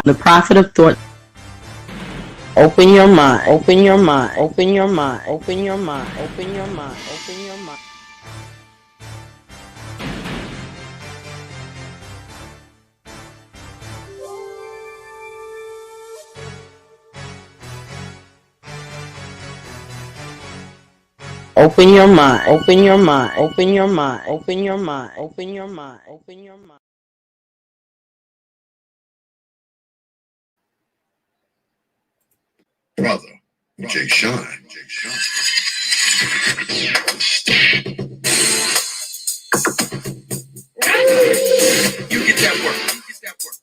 The prophet of thought. Open your mind, open your mind, open your mind, open your mind, open your mind, open your mind. Open your mind, open your mind, open your mind, open your mind, open your mind, open your mind. Brother, JSHine. You get that work. You get that work.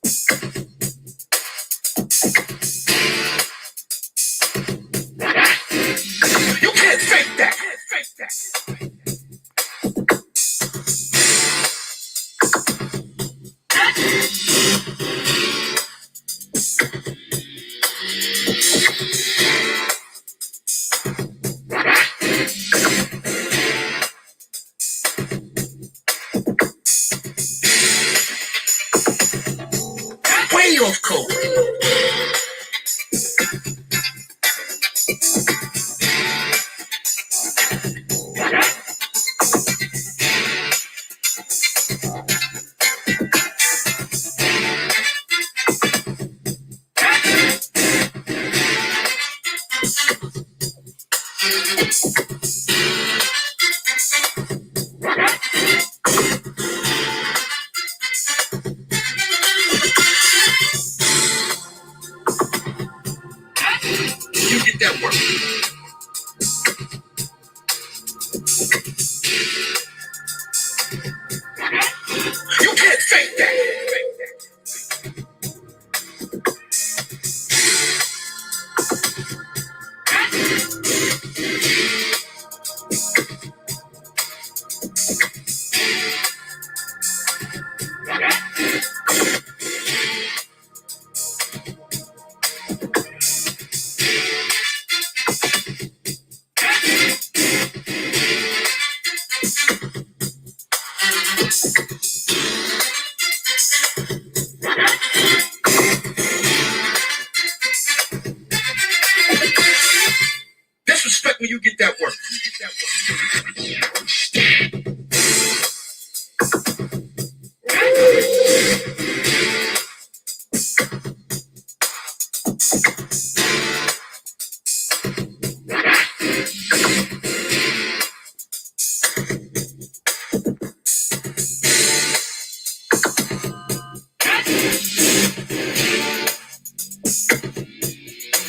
You can't fake that. Fake that. Way off code. You get that work. You can't fake that. Fake that. Disrespect when you get that work. You get that work.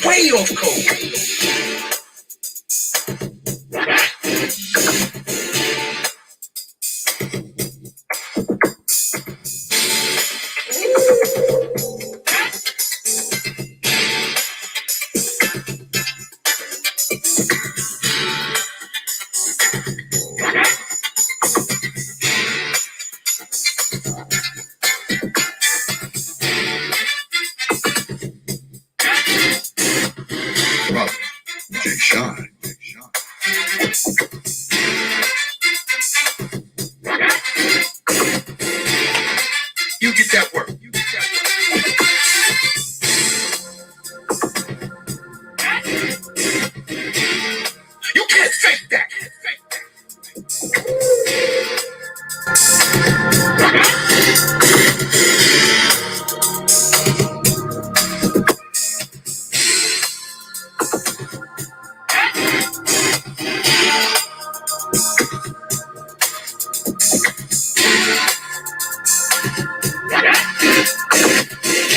Way off code. Brother, JSHine. You get that work. You get that work. You can't fake that. Fake that.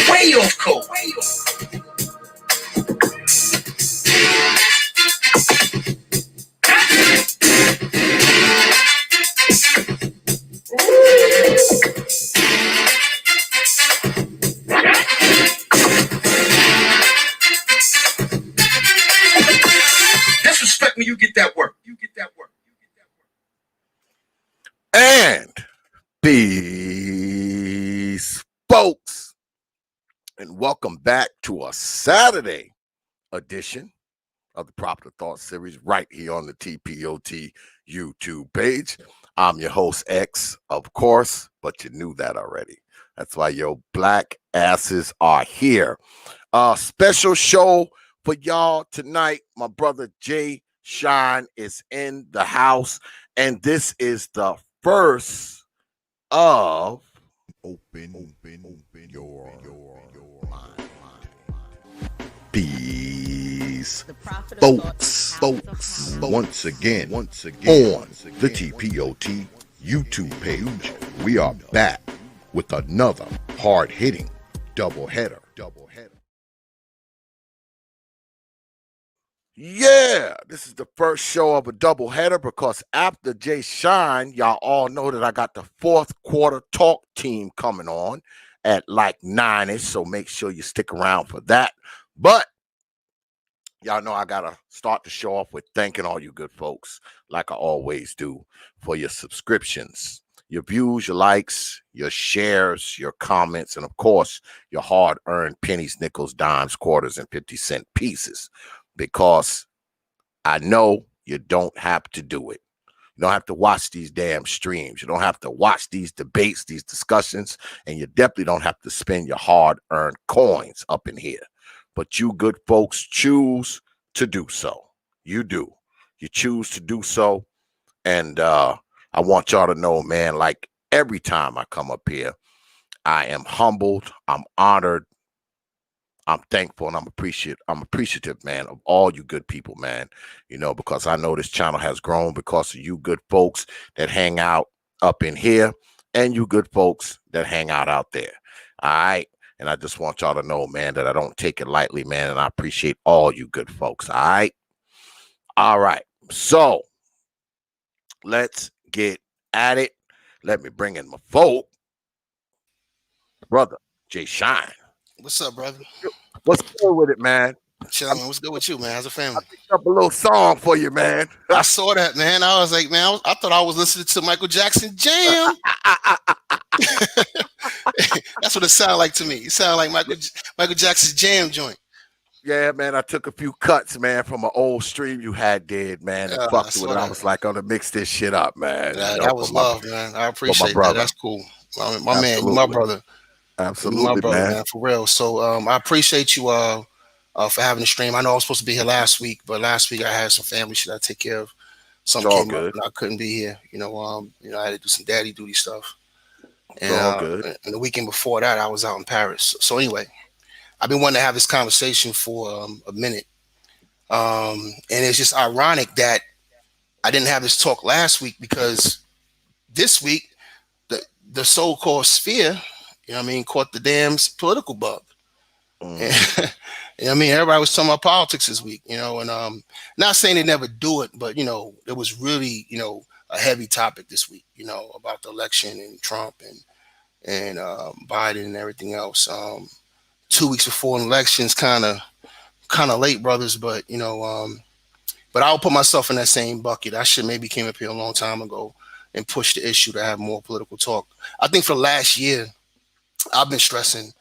Way off code. Way off. Disrespect when you get that work. You get that work. You get that work. And peace, folks, and welcome back to a Saturday edition of the Prophet of Thought series right here on the T.P.O.T YouTube page. I'm your host, X, of course, but you knew that already. That's why your black asses are here. Special show for y'all tonight. My brother JSHine is in the house, and this is the first of Open your mind. Peace, folks. Once again, on the T.P.O.T YouTube page, we are back with another hard-hitting doubleheader. Yeah, this is the first show of a doubleheader because after JSHine, y'all all know that I got the fourth quarter talk team coming on at like 9ish, so make sure you stick around for that. But y'all know I gotta start the show off with thanking all you good folks, like I always do, for your subscriptions, your views, your likes, your shares, your comments, and of course, your hard-earned pennies, nickels, dimes, quarters, and 50-cent pieces. Because I know you don't have to do it. You don't have to watch these damn streams. You don't have to watch these debates, these discussions, and you definitely don't have to spend your hard-earned coins up in here. But you good folks choose to do so. You do. You choose to do so. And I want y'all to know, man, like every time I come up here, I am humbled. I'm honored. I'm thankful and I'm appreciative, man, of all you good people, man, you know, because I know this channel has grown because of you good folks that hang out up in here and you good folks that hang out there. All right. And I just want y'all to know, man, that I don't take it lightly, man. And I appreciate all you good folks. All right. All right. So let's get at it. Let me bring in my folk, brother JSHine. What's up, brother? What's good with it, man? Chilling. What's good with you, man? How's the family? I picked up a little song for you, man. I saw that, man. I was like, man, I thought I was listening to Michael Jackson Jam. That's what it sounded like to me. It sounded like Michael Jackson's Jam joint. Yeah, man. I took a few cuts, man, from an old stream you did, man, and fucked with it. I was like, I'm gonna mix this shit up, man. Yeah, that was love, man. I appreciate that. That's cool. My man, you my brother. Absolutely, my brother, man, for real. So I appreciate you for having the stream. I know I was supposed to be here last week, but last week I had some family shit I take care of. Something came up and I couldn't be here. You know, I had to do some daddy duty stuff. And the weekend before that, I was out in Paris. So anyway, I've been wanting to have this conversation for a minute. And it's just ironic that I didn't have this talk last week because this week the so-called sphere, you know what I mean, caught the damn political bug. And, you know I mean, everybody was talking about politics this week, you know, and not saying they never do it, but, you know, it was really, you know, a heavy topic this week, you know, about the election and Trump and Biden and everything else. 2 weeks before an election's kind of late, brothers, but, you know, but I'll put myself in that same bucket. I should maybe came up here a long time ago and pushed the issue to have more political talk. I think for the last year, I've been stressing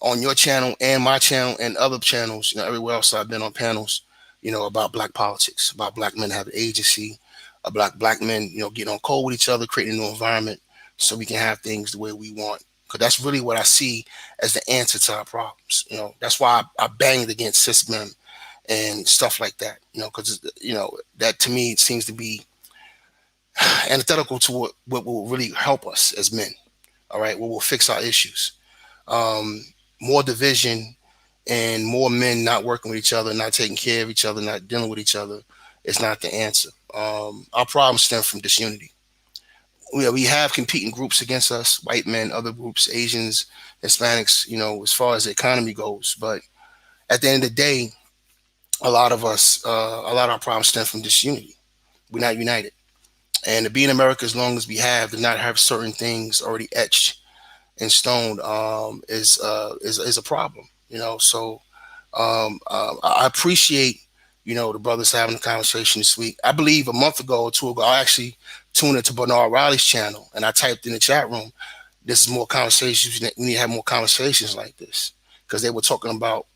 on your channel and my channel and other channels, you know, everywhere else I've been on panels, you know, about black politics, about black men having agency, about black men, you know, getting on code with each other, creating a new environment so we can have things the way we want. Because that's really what I see as the answer to our problems. You know, that's why I banged against cis men and stuff like that, you know, because, you know, that to me, it seems to be antithetical to what will really help us as men. All right, what will fix our issues. More division and more men not working with each other, not taking care of each other, not dealing with each other is not the answer. Our problems stem from disunity. We have competing groups against us, white men, other groups, Asians, Hispanics, you know, as far as the economy goes. But at the end of the day, a lot of our problems stem from disunity. We're not united. And to be in America as long as we have, to not have certain things already etched in stone is a problem, you know. So I appreciate, you know, the brothers having a conversation this week. I believe a month ago or two ago, I actually tuned into Bernard Riley's channel and I typed in the chat room, this is more conversations. We need to have more conversations like this, because they were talking about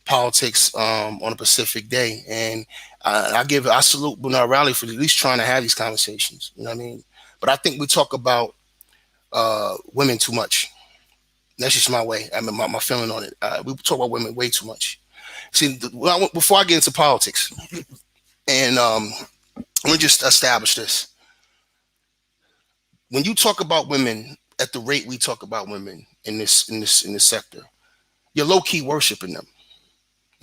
politics on a Pacific day. And I salute Bernard Riley for at least trying to have these conversations. You know what I mean? But I think we talk about women too much. That's just my way. I mean, my feeling on it. We talk about women way too much. See, before I get into politics, and let me just establish this. When you talk about women at the rate we talk about women in this sector, you're low key worshiping them.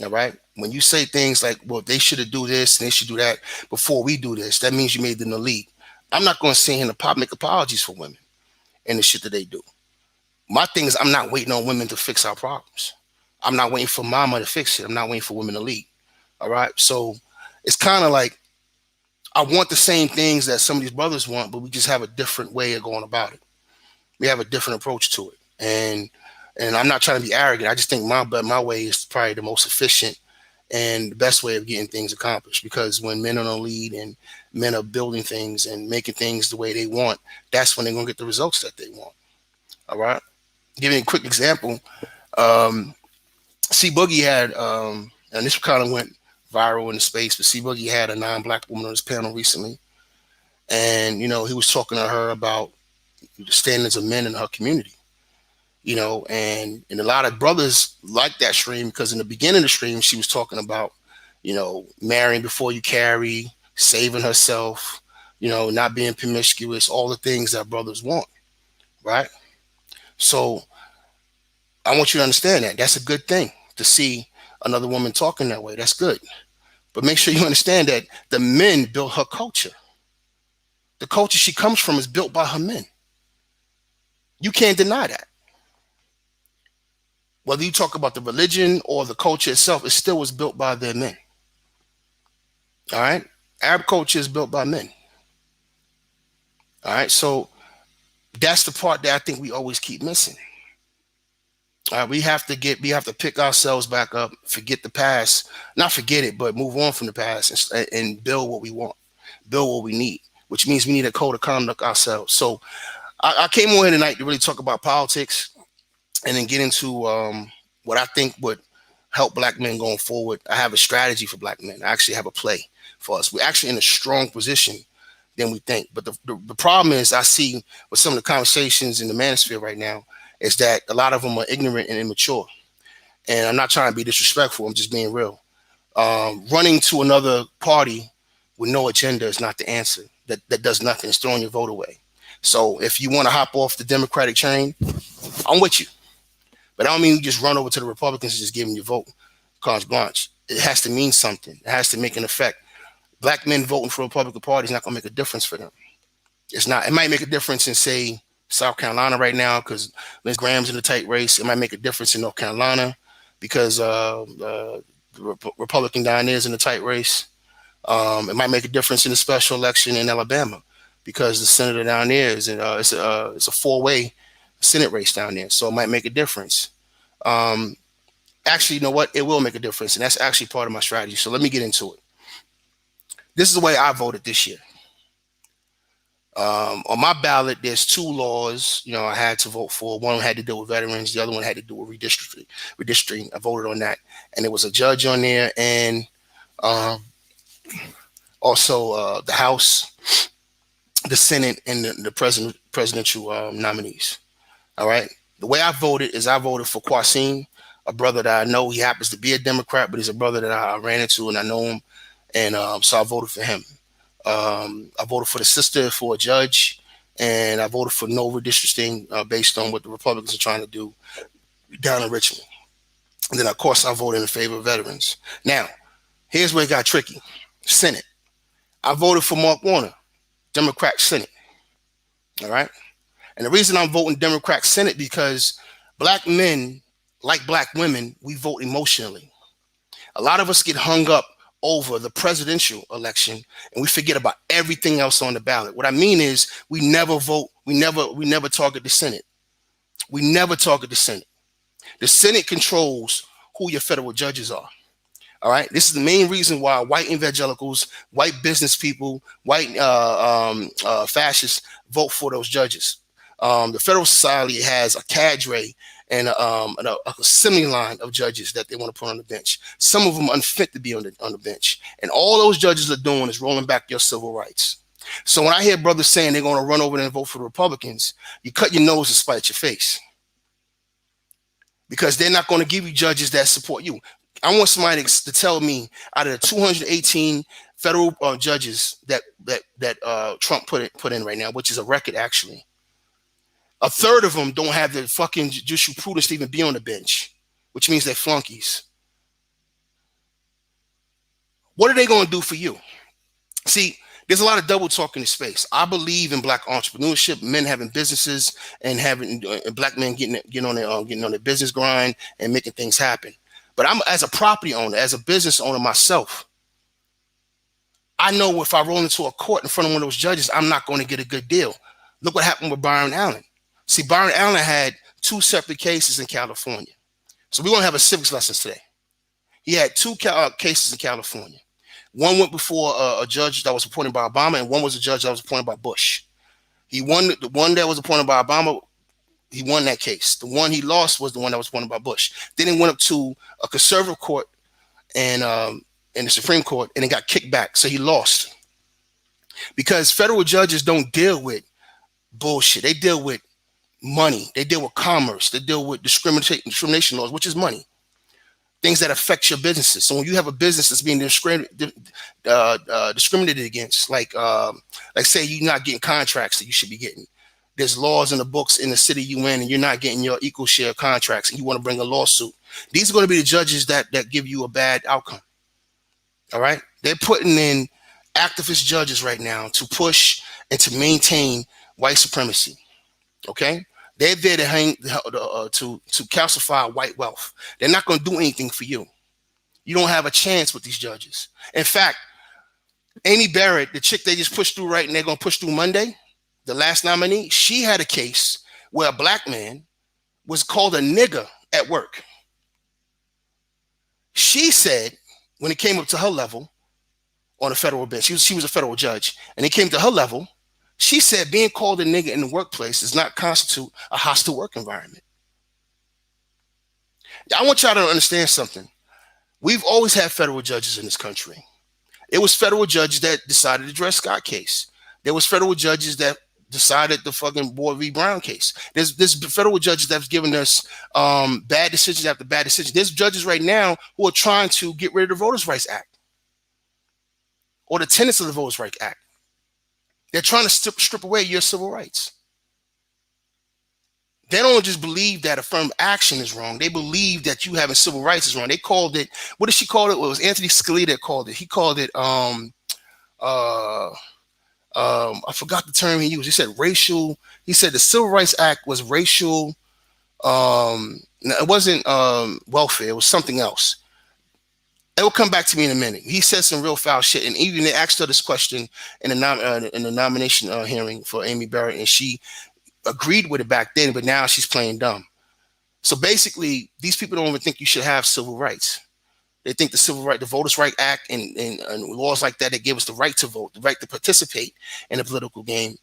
All right. When you say things like, well, they should do this and they should do that before we do this, that means you made them the lead. I'm not going to sit here and make apologies for women and the shit that they do. My thing is, I'm not waiting on women to fix our problems. I'm not waiting for mama to fix it. I'm not waiting for women to lead. All right. So it's kind of like I want the same things that some of these brothers want, but we just have a different way of going about it. We have a different approach to it. And I'm not trying to be arrogant. I just think my way is probably the most efficient and the best way of getting things accomplished. Because when men are on lead and men are building things and making things the way they want, that's when they're going to get the results that they want. All right. Give you a quick example. C Boogie had, and this kind of went viral in the space, but C Boogie had a non-black woman on his panel recently. And, he was talking to her about the standards of men in her community. And a lot of brothers like that stream because in the beginning of the stream, she was talking about, marrying before you carry, saving herself, not being promiscuous, all the things that brothers want, right? So I want you to understand that. That's a good thing to see another woman talking that way. That's good. But make sure you understand that the men built her culture. The culture she comes from is built by her men. You can't deny that. Whether you talk about the religion or the culture itself, it still was built by their men. All right? Arab culture is built by men. All right? So that's the part that I think we always keep missing. All right? We have to pick ourselves back up, forget the past, not forget it, but move on from the past and build what we want, build what we need, which means we need a code of conduct ourselves. So I came on here tonight to really talk about politics. And then get into what I think would help black men going forward. I have a strategy for black men. I actually have a play for us. We're actually in a strong position than we think. But the problem is I see with some of the conversations in the manosphere right now is that a lot of them are ignorant and immature. And I'm not trying to be disrespectful. I'm just being real. Running to another party with no agenda is not the answer. That does nothing. It's throwing your vote away. So if you want to hop off the Democratic train, I'm with you. But I don't mean you just run over to the Republicans and just give them your vote, carte blanche. It has to mean something. It has to make an effect. Black men voting for the Republican Party is not going to make a difference for them. It's not. It might make a difference in, say, South Carolina right now because Liz Graham's in a tight race. It might make a difference in North Carolina because the Republican down there is in a tight race. It might make a difference in the special election in Alabama because the senator down there is it's a four-way Senate race down there, so it might make a difference. Actually, you know what? It will make a difference, and that's actually part of my strategy. So let me get into it. This is the way I voted this year. On my ballot, there's two laws, I had to vote for. One had to do with veterans. The other one had to do with redistricting. I voted on that, and there was a judge on there, and also the House, the Senate, and the presidential nominees. All right. The way I voted is I voted for Quasim, a brother that I know. He happens to be a Democrat, but he's a brother that I ran into and I know him. And so I voted for him. I voted for the sister for a judge, and I voted for no redistricting based on what the Republicans are trying to do down in Richmond. And then, of course, I voted in favor of veterans. Now, here's where it got tricky. Senate. I voted for Mark Warner, Democrat Senate. All right. And the reason I'm voting Democrat Senate because black men, like black women, we vote emotionally. A lot of us get hung up over the presidential election and we forget about everything else on the ballot. What I mean is we never vote. We never target the Senate. We never target the Senate. The Senate controls who your federal judges are. All right. This is the main reason why white evangelicals, white business people, white fascists vote for those judges. The Federal Society has a cadre and a assembly line of judges that they want to put on the bench. Some of them unfit to be on the bench. And all those judges are doing is rolling back your civil rights. So when I hear brothers saying they're going to run over there and vote for the Republicans, you cut your nose to spite your face. because they're not going to give you judges that support you. I want somebody to tell me out of the 218 federal judges that Trump put in right now, which is a record actually, a third of them don't have the fucking judicial prudence to even be on the bench, which means they're flunkies. What are they going to do for you? See, there's a lot of double talk in the space. I believe in black entrepreneurship, men having businesses, and having black men getting on their business grind and making things happen. But I'm, as a property owner, as a business owner myself, I know if I roll into a court in front of one of those judges, I'm not going to get a good deal. Look what happened with Byron Allen. See, Byron Allen had 2 separate cases in California. So we're going to have a civics lesson today. He had 2 cases in California. One went before a judge that was appointed by Obama, and one was a judge that was appointed by Bush. He won the one that was appointed by Obama. He won that case. The one he lost was the one that was appointed by Bush. Then it went up to a conservative court and the Supreme Court, and it got kicked back. So he lost. Because federal judges don't deal with bullshit. They deal with money. They deal with commerce. They deal with discrimination laws, which is money. Things that affect your businesses. So when you have a business that's being discriminated against, like say you're not getting contracts that you should be getting. There's laws in the books in the city you in, and you're not getting your equal share of contracts, and you want to bring a lawsuit. These are going to be the judges that give you a bad outcome. All right? They're putting in activist judges right now to push and to maintain white supremacy. Okay? They're there to to calcify white wealth. They're not going to do anything for you. You don't have a chance with these judges. In fact, Amy Barrett, the chick they just pushed through right, and they're going to push through Monday, the last nominee, she had a case where a black man was called a nigger at work. She said, when it came up to her level on a federal bench, she was a federal judge, and it came to her level, she said being called a nigger in the workplace does not constitute a hostile work environment. I want y'all to understand something. We've always had federal judges in this country. It was federal judges that decided the Dred Scott case. There was federal judges that decided the fucking Boyd v. Brown case. There's federal judges that's given us bad decisions after bad decisions. There's judges right now who are trying to get rid of the Voters' Rights Act or the tenets of the Voters' Rights Act. They're trying to strip away your civil rights. They don't just believe that affirmative action is wrong. They believe that you having civil rights is wrong. They called it, what did she call it? Well, it was Anthony Scalia that called it. He called it, I forgot the term he used. He said racial. He said the Civil Rights Act was racial. It wasn't welfare. It was something else. It will come back to me in a minute. He said some real foul shit, and even they asked her this question in the nomination hearing for Amy Barrett, and she agreed with it back then, but now she's playing dumb. So basically, these people don't even think you should have civil rights. They think the Voters' Rights Act and laws like that give us the right to vote, the right to participate in the political game,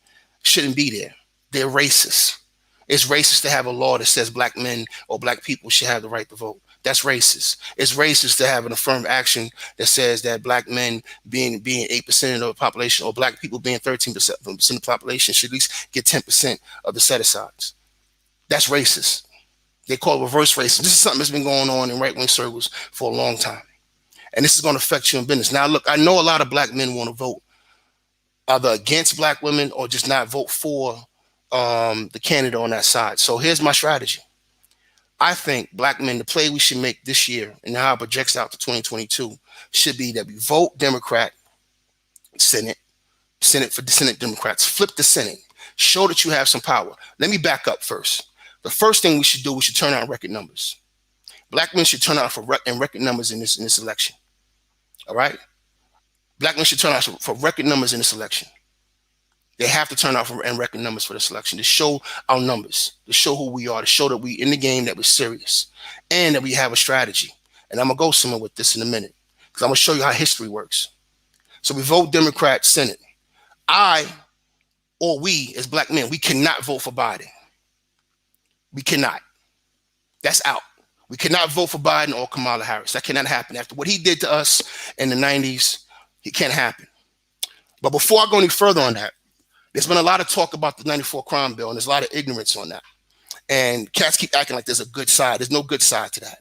shouldn't be there. They're racist. It's racist to have a law that says black men or black people should have the right to vote. That's racist. It's racist to have an affirmative action that says that black men being 8% of the population or black people being 13% of the population should at least get 10% of the set-asides. That's racist. They call it reverse racism. This is something that's been going on in right-wing circles for a long time. And this is going to affect you in business. Now, look, I know a lot of black men want to vote either against black women or just not vote for the candidate on that side. So here's my strategy. I think black men, the play we should make this year and how it projects out to 2022 should be that we vote Democrat, Senate for the Senate Democrats, flip the Senate, show that you have some power. Let me back up first. The first thing we should do, we should turn out record numbers. Black men should turn out for record numbers in this election. All right? Black men should turn out for record numbers in this election. They have to turn out for record numbers for this election to show our numbers, to show who we are, to show that we in the game, that we're serious, and that we have a strategy. And I'm going to go somewhere with this in a minute because I'm going to show you how history works. So we vote Democrat Senate. We as black men, we cannot vote for Biden. We cannot. That's out. We cannot vote for Biden or Kamala Harris. That cannot happen. After what he did to us in the 90s, it can't happen. But before I go any further on that, there's been a lot of talk about the 94 crime bill, and there's a lot of ignorance on that. And cats keep acting like there's a good side. There's no good side to that.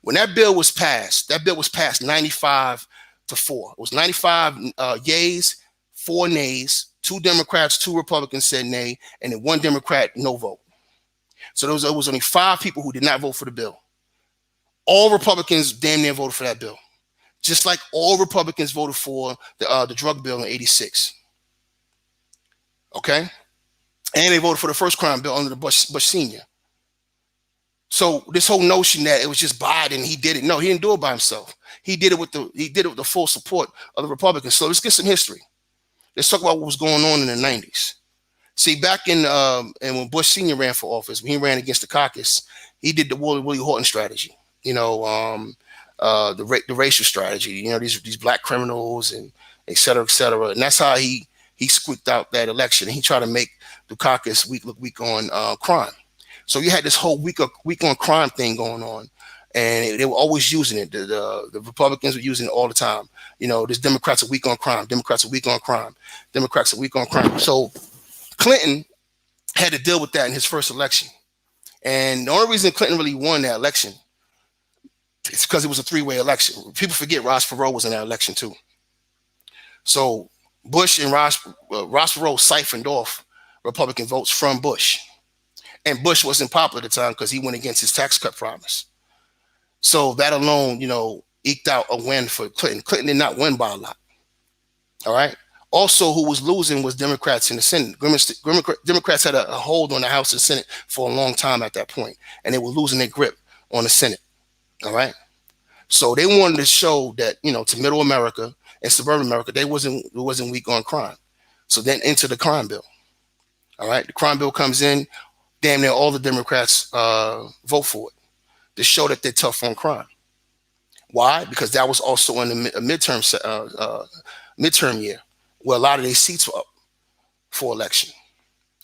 When that bill was passed 95-4. It was 95 yays, 4 nays, 2 Democrats, 2 Republicans said nay, and then 1 Democrat no vote. So there was only 5 people who did not vote for the bill. All Republicans damn near voted for that bill, just like all Republicans voted for the drug bill in '86. Okay, and they voted for the first crime bill under the Bush Senior. So this whole notion that it was just Biden, he did it. No, he didn't do it by himself. He did it with the full support of the Republicans. So let's get some history. Let's talk about what was going on in the '90s. See, back in and when Bush Senior ran for office, when he ran against the caucus, he did the Willie Horton strategy. The racial strategy. These black criminals and et cetera, and that's how he squeaked out that election. And he tried to make the caucus look weak on crime. So you had this whole week on crime thing going on, and they were always using it. The Republicans were using it all the time. This Democrats are weak on crime. Democrats are weak on crime. Democrats are weak on crime. So Clinton had to deal with that in his first election. And the only reason Clinton really won that election is because it was a 3-way election. People forget Ross Perot was in that election too. So Bush and Ross Perot siphoned off Republican votes from Bush. And Bush wasn't popular at the time because he went against his tax cut promise. So that alone, eked out a win for Clinton. Clinton did not win by a lot. All right. Also, who was losing was Democrats in the Senate. Democrats had a hold on the House and Senate for a long time at that point, and they were losing their grip on the Senate. All right. So they wanted to show that, to middle America and suburban America, it wasn't weak on crime. So then enter the crime bill. All right. The crime bill comes in. Damn near all the Democrats vote for it to show that they're tough on crime. Why? Because that was also in the midterm year where a lot of their seats were up for election.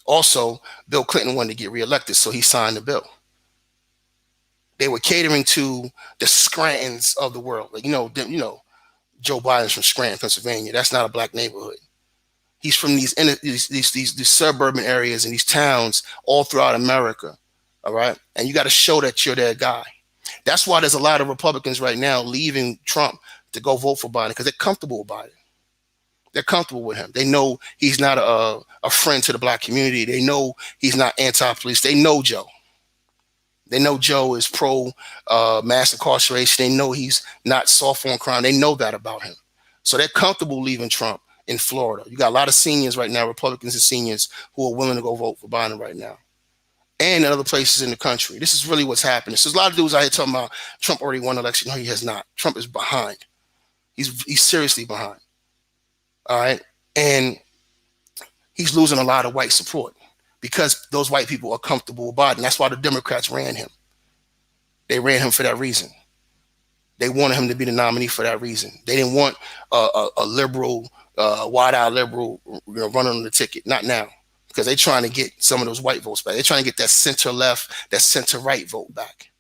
Also, Bill Clinton wanted to get reelected, so he signed the bill. They were catering to the Scrantons of the world. Like, Joe Biden's from Scranton, Pennsylvania. That's not a black neighborhood. He's from these suburban areas and these towns all throughout America. All right. And you got to show that you're that guy. That's why there's a lot of Republicans right now leaving Trump to go vote for Biden, because they're comfortable with Biden. They're comfortable with him. They know he's not a friend to the black community. They know he's not anti-police. They know Joe. They know Joe is pro mass incarceration. They know he's not soft on crime. They know that about him. So they're comfortable leaving Trump in Florida. You got a lot of seniors right now, Republicans and seniors, who are willing to go vote for Biden right now. And in other places in the country. This is really what's happening. So there's a lot of dudes out here talking about Trump already won the election. No, he has not. Trump is behind. He's seriously behind. All right. And he's losing a lot of white support because those white people are comfortable with Biden. That's why the Democrats ran him. They ran him for that reason. They wanted him to be the nominee for that reason. They didn't want a liberal, wide-eyed liberal running on the ticket. Not now, because they're trying to get some of those white votes back. They're trying to get that center-left, that center-right vote back.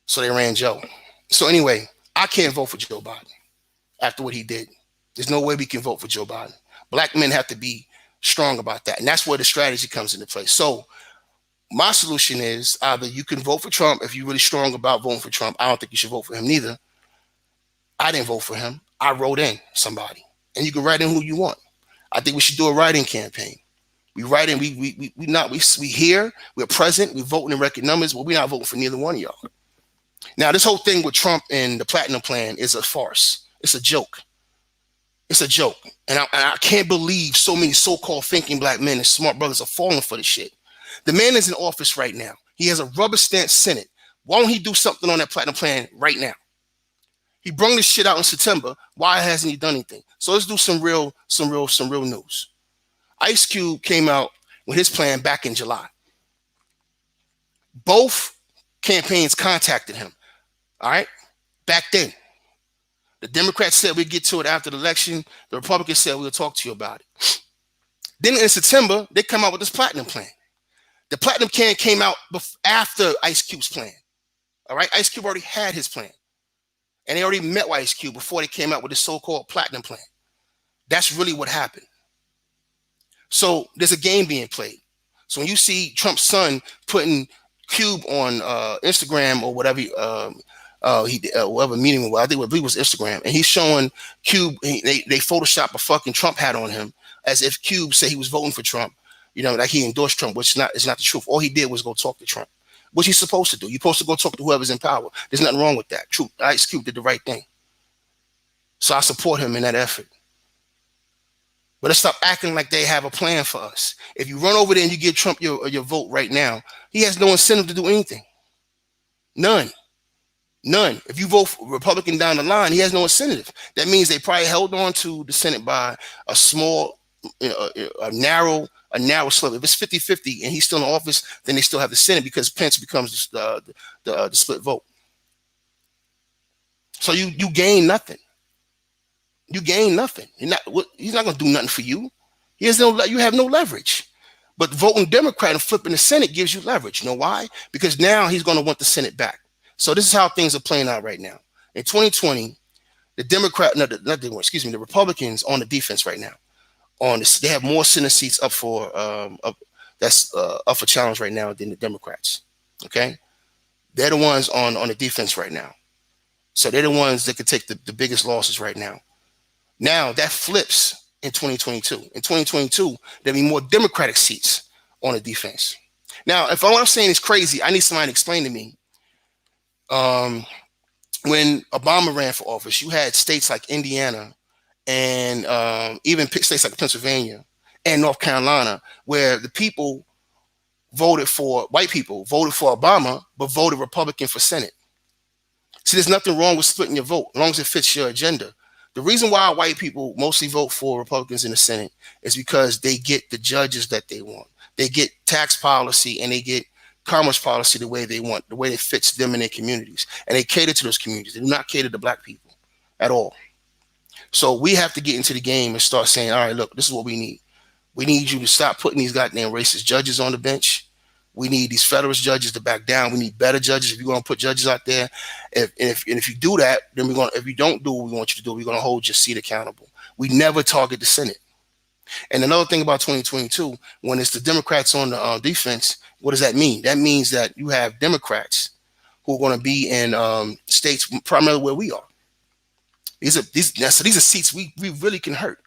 So they ran Joe. So anyway, I can't vote for Joe Biden after what he did. There's no way we can vote for Joe Biden. Black men have to be strong about that. And that's where the strategy comes into play. So my solution is either you can vote for Trump if you're really strong about voting for Trump. I don't think you should vote for him neither. I didn't vote for him. I wrote in somebody. And you can write in who you want. I think we should do a write-in campaign. We write in, we here, we're present, we're voting in record numbers, but we're not voting for neither one of y'all. Now, this whole thing with Trump and the Platinum Plan is a farce. It's a joke. It's a joke. And I can't believe so many so-called thinking black men and smart brothers are falling for this shit. The man is in office right now. He has a rubber stamp Senate. Why don't he do something on that Platinum Plan right now? He brung this shit out in September. Why hasn't he done anything? So let's do some real news. Ice Cube came out with his plan back in July. Both campaigns contacted him. All right. Back then. The Democrats said we'd get to it after the election. The Republicans said we'll talk to you about it. Then in September, they come out with this Platinum Plan. The Platinum Plan came out after Ice Cube's plan. All right. Ice Cube already had his plan. And they already met with Ice Cube before they came out with this so-called Platinum Plan. That's really what happened. So there's a game being played. So when you see Trump's son putting Cube on Instagram or whatever, whatever meeting, I believe it was Instagram, and he's showing Cube, they Photoshop a fucking Trump hat on him as if Cube said he was voting for Trump, like he endorsed Trump, which is not the truth. All he did was go talk to Trump, which he's supposed to do. You're supposed to go talk to whoever's in power. There's nothing wrong with that. True, Ice Cube did the right thing. So I support him in that effort. But let's stop acting like they have a plan for us. If you run over there and you give Trump your vote right now, he has no incentive to do anything. None. If you vote for Republican down the line, he has no incentive. That means they probably held on to the Senate by a small, a narrow sliver. If it's 50-50 and he's still in office, then they still have the Senate because Pence becomes the split vote. So you gain nothing. You gain nothing. He's not going to do nothing for you. You have no leverage. But voting Democrat and flipping the Senate gives you leverage. You know why? Because now he's going to want the Senate back. So this is how things are playing out right now. In 2020, the Republicans on the defense right now. They have more Senate seats up for challenge right now than the Democrats. Okay, they're the ones on the defense right now. So they're the ones that could take the biggest losses right now. Now that flips in 2022. In 2022, there'll be more Democratic seats on the defense. Now, if what I'm saying is crazy, I need somebody to explain to me. When Obama ran for office, you had states like Indiana and even states like Pennsylvania and North Carolina, where the people white people voted for Obama, but voted Republican for Senate. See, there's nothing wrong with splitting your vote as long as it fits your agenda. The reason why white people mostly vote for Republicans in the Senate is because they get the judges that they want. They get tax policy and they get commerce policy the way they want, the way it fits them in their communities. And they cater to those communities. They do not cater to black people at all. So we have to get into the game and start saying, all right, look, this is what we need. We need you to stop putting these goddamn racist judges on the bench. We need these federalist judges to back down. We need better judges. If you're going to put judges out there, if you do that, then if you don't do what we want you to do, we're going to hold your seat accountable. We never target the Senate. And another thing about 2022, when it's the Democrats on the defense, what does that mean? That means that you have Democrats who are going to be in states primarily where we are. These are seats we really can hurt.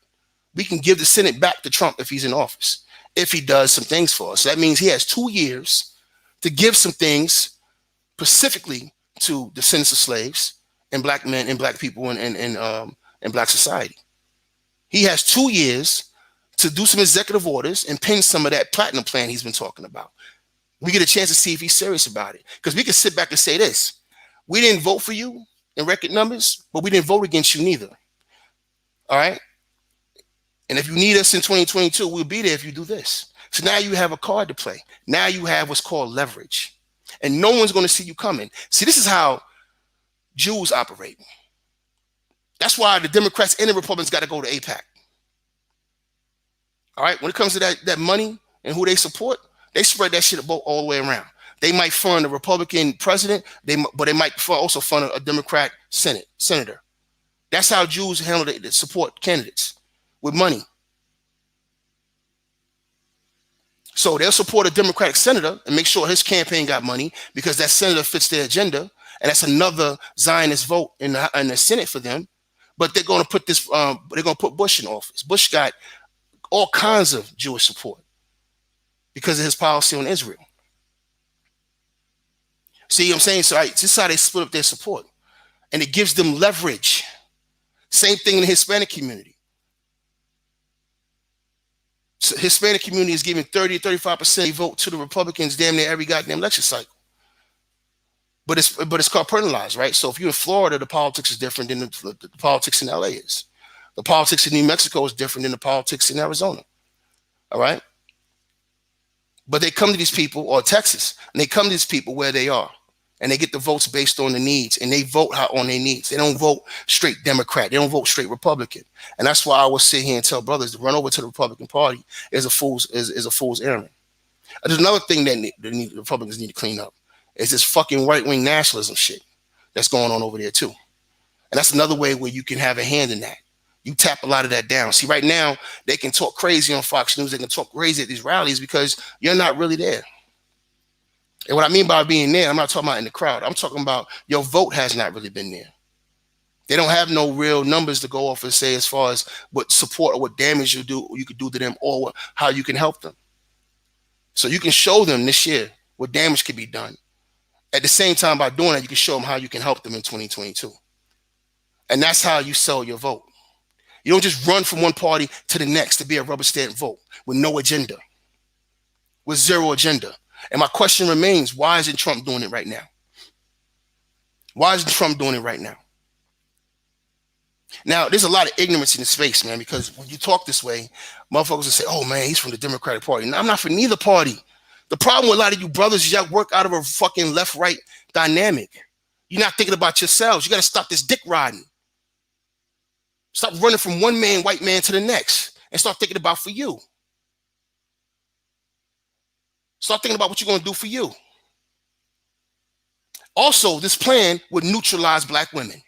We can give the Senate back to Trump if he's in office, if he does some things for us. So that means he has 2 years to give some things specifically to descendants of slaves and black men and black people in black society. He has 2 years to do some executive orders and pin some of that platinum plan he's been talking about. We get a chance to see if he's serious about it. Because we can sit back and say this: we didn't vote for you in record numbers, but we didn't vote against you neither. All right? And if you need us in 2022, we'll be there if you do this. So now you have a card to play. Now you have what's called leverage. And no one's going to see you coming. See, this is how Jews operate. That's why the Democrats and the Republicans got to go to AIPAC. All right? When it comes to that money and who they support, they spread that shit all the way around. They might fund a Republican president, but they might also fund a Democrat senator. That's how Jews handle the support candidates, with money. So they'll support a Democratic senator and make sure his campaign got money because that senator fits their agenda, and that's another Zionist vote in the Senate for them. But they're going to put they're going to put Bush in office. Bush got all kinds of Jewish support because of his policy on Israel. See what I'm saying? So this is how they split up their support, and it gives them leverage. Same thing in the Hispanic community. So Hispanic community is giving 30-35% vote to the Republicans damn near every goddamn election cycle. But it's compartmentalized, right? So if you're in Florida, the politics is different than the politics in LA is. The politics in New Mexico is different than the politics in Arizona. All right? But they come to these people, or Texas, and they come to these people where they are. And they get the votes based on the needs, and they vote on their needs. They don't vote straight Democrat. They don't vote straight Republican. And that's why I will sit here and tell brothers to run over to the Republican Party is a fool's errand. There's another thing that the Republicans need to clean up. Is this fucking right-wing nationalism shit that's going on over there too. And that's another way where you can have a hand in that. You tap a lot of that down. See, right now, they can talk crazy on Fox News. They can talk crazy at these rallies because you're not really there. And what I mean by being there, I'm not talking about in the crowd. I'm talking about your vote has not really been there. They don't have no real numbers to go off and say as far as what support or what damage you could do to them or how you can help them. So you can show them this year what damage could be done. At the same time, by doing that, you can show them how you can help them in 2022. And that's how you sell your vote. You don't just run from one party to the next to be a rubber stamp vote with no agenda, with zero agenda. And my question remains, why isn't Trump doing it right now? Why isn't Trump doing it right now? Now, there's a lot of ignorance in the space, man, because when you talk this way, motherfuckers will say, oh, man, he's from the Democratic Party. No, I'm not for neither party. The problem with a lot of you brothers is y'all work out of a fucking left-right dynamic. You're not thinking about yourselves. You got to stop this dick riding. Stop running from one man, white man, to the next and start thinking about for you. Start thinking about what you're going to do for you. Also, this plan would neutralize black women.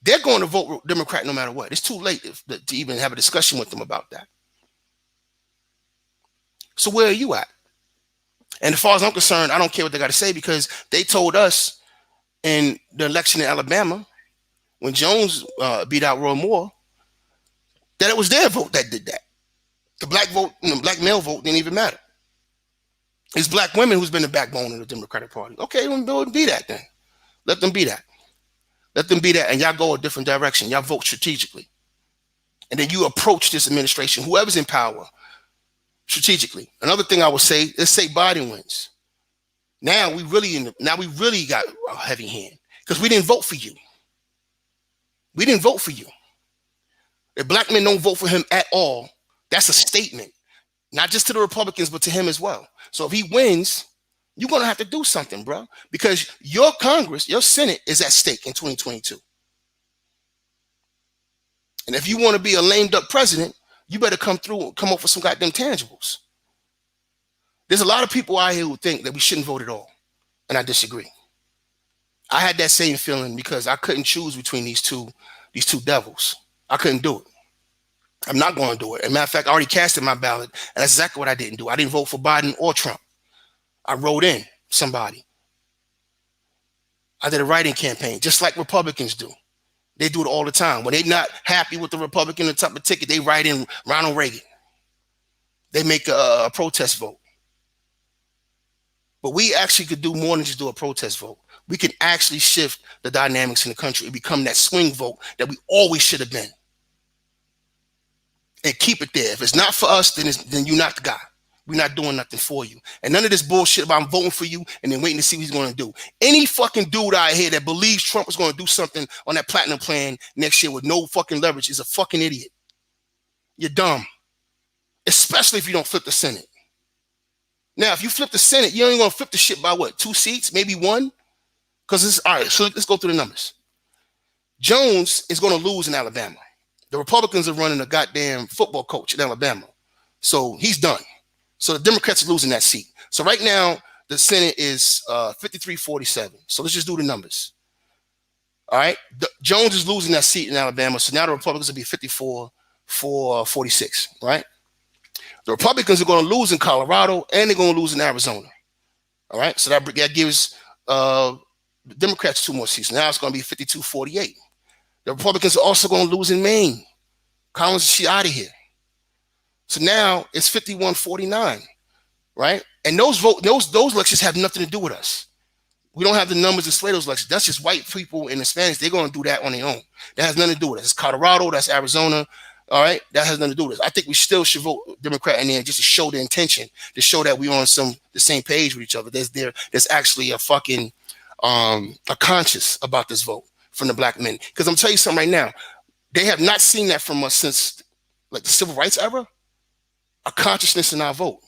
They're going to vote Democrat no matter what. It's too late to even have a discussion with them about that. So where are you at? And as far as I'm concerned, I don't care what they got to say because they told us in the election in Alabama when Jones beat out Roy Moore that it was their vote that did that. The black vote, the black male vote didn't even matter. It's black women who's been the backbone of the Democratic Party. Okay, then be that then. Let them be that. Let them be that, and y'all go a different direction. Y'all vote strategically. And then you approach this administration, whoever's in power, strategically. Another thing I would say, let's say Biden wins. Now we really got a heavy hand because we didn't vote for you. We didn't vote for you. If black men don't vote for him at all, that's a statement, not just to the Republicans, but to him as well. So if he wins, you're going to have to do something, bro, because your Congress, your Senate is at stake in 2022. And if you want to be a lamed up president, you better come up with some goddamn tangibles. There's a lot of people out here who think that we shouldn't vote at all. And I disagree. I had that same feeling because I couldn't choose between these two devils. I couldn't do it. I'm not going to do it. As a matter of fact, I already casted my ballot, and that's exactly what I didn't do. I didn't vote for Biden or Trump. I wrote in somebody. I did a write-in campaign, just like Republicans do. They do it all the time. When they're not happy with the Republican on top of the ticket, they write in Ronald Reagan. They make a protest vote. But we actually could do more than just do a protest vote. We can actually shift the dynamics in the country and become that swing vote that we always should have been. And keep it there. If it's not for us, then you're not the guy. We're not doing nothing for you. And none of this bullshit about I'm voting for you and then waiting to see what he's going to do. Any fucking dude out here that believes Trump is going to do something on that platinum plan next year with no fucking leverage is a fucking idiot. You're dumb. Especially if you don't flip the Senate. Now, if you flip the Senate, you ain't going to flip the shit by what? 2 seats? Maybe 1? Because it's all right. So let's go through the numbers. Jones is going to lose in Alabama. The Republicans are running a goddamn football coach in Alabama. So he's done. So the Democrats are losing that seat. So right now, the Senate is 53-47. So let's just do the numbers. All right. Jones is losing that seat in Alabama. So now the Republicans will be 54-46. Right. The Republicans are going to lose in Colorado and they're going to lose in Arizona. All right. So that gives the Democrats 2 more seats. Now it's going to be 52-48. The Republicans are also going to lose in Maine. Collins, she out of here. So now it's 51-49, right? And those elections have nothing to do with us. We don't have the numbers to sway those elections. That's just white people and Hispanics. They're going to do that on their own. That has nothing to do with us. It's Colorado. That's Arizona. All right. That has nothing to do with us. I think we still should vote Democrat in there just to show the intention, to show that we're on the same page with each other. There's actually a fucking a conscience about this vote from the black men. Because I'm telling you something right now. They have not seen that from us since like the civil rights era. A consciousness in our vote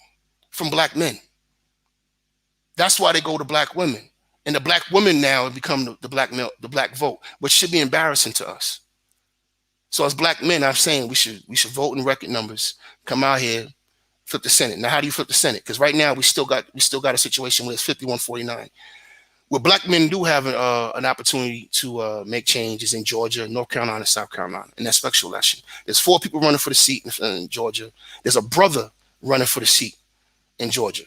from black men. That's why they go to black women. And the black women now have become the black vote, which should be embarrassing to us. So as black men, I'm saying we should vote in record numbers, come out here, flip the Senate. Now, how do you flip the Senate? Because right now we still got a situation where it's 51-49. Where black men do have an opportunity to make changes in Georgia, North Carolina, South Carolina, in that special election. There's 4 people running for the seat in Georgia. There's a brother running for the seat in Georgia.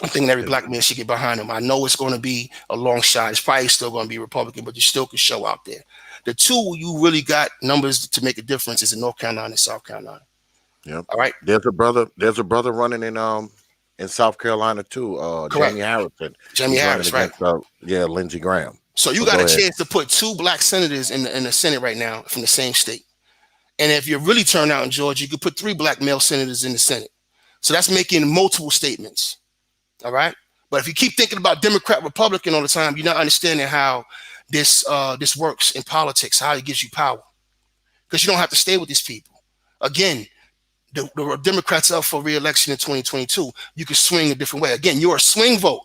I'm thinking every black man should get behind him. I know it's going to be a long shot. It's probably still going to be Republican, but you still can show out there. The 2 you really got numbers to make a difference is in North Carolina and South Carolina. Yep. All right. There's a brother running in South Carolina too. Jamie Harrison. Jamie Harris, right? Lindsey Graham. So you got a chance to put 2 black senators in the Senate right now from the same state. And if you really turn out in Georgia, you could put 3 black male senators in the Senate. So that's making multiple statements. All right. But if you keep thinking about Democrat, Republican all the time, you're not understanding how this works in politics, how it gives you power. Because you don't have to stay with these people. Again, the Democrats up for re-election in 2022. You can swing a different way. Again, you're a swing vote.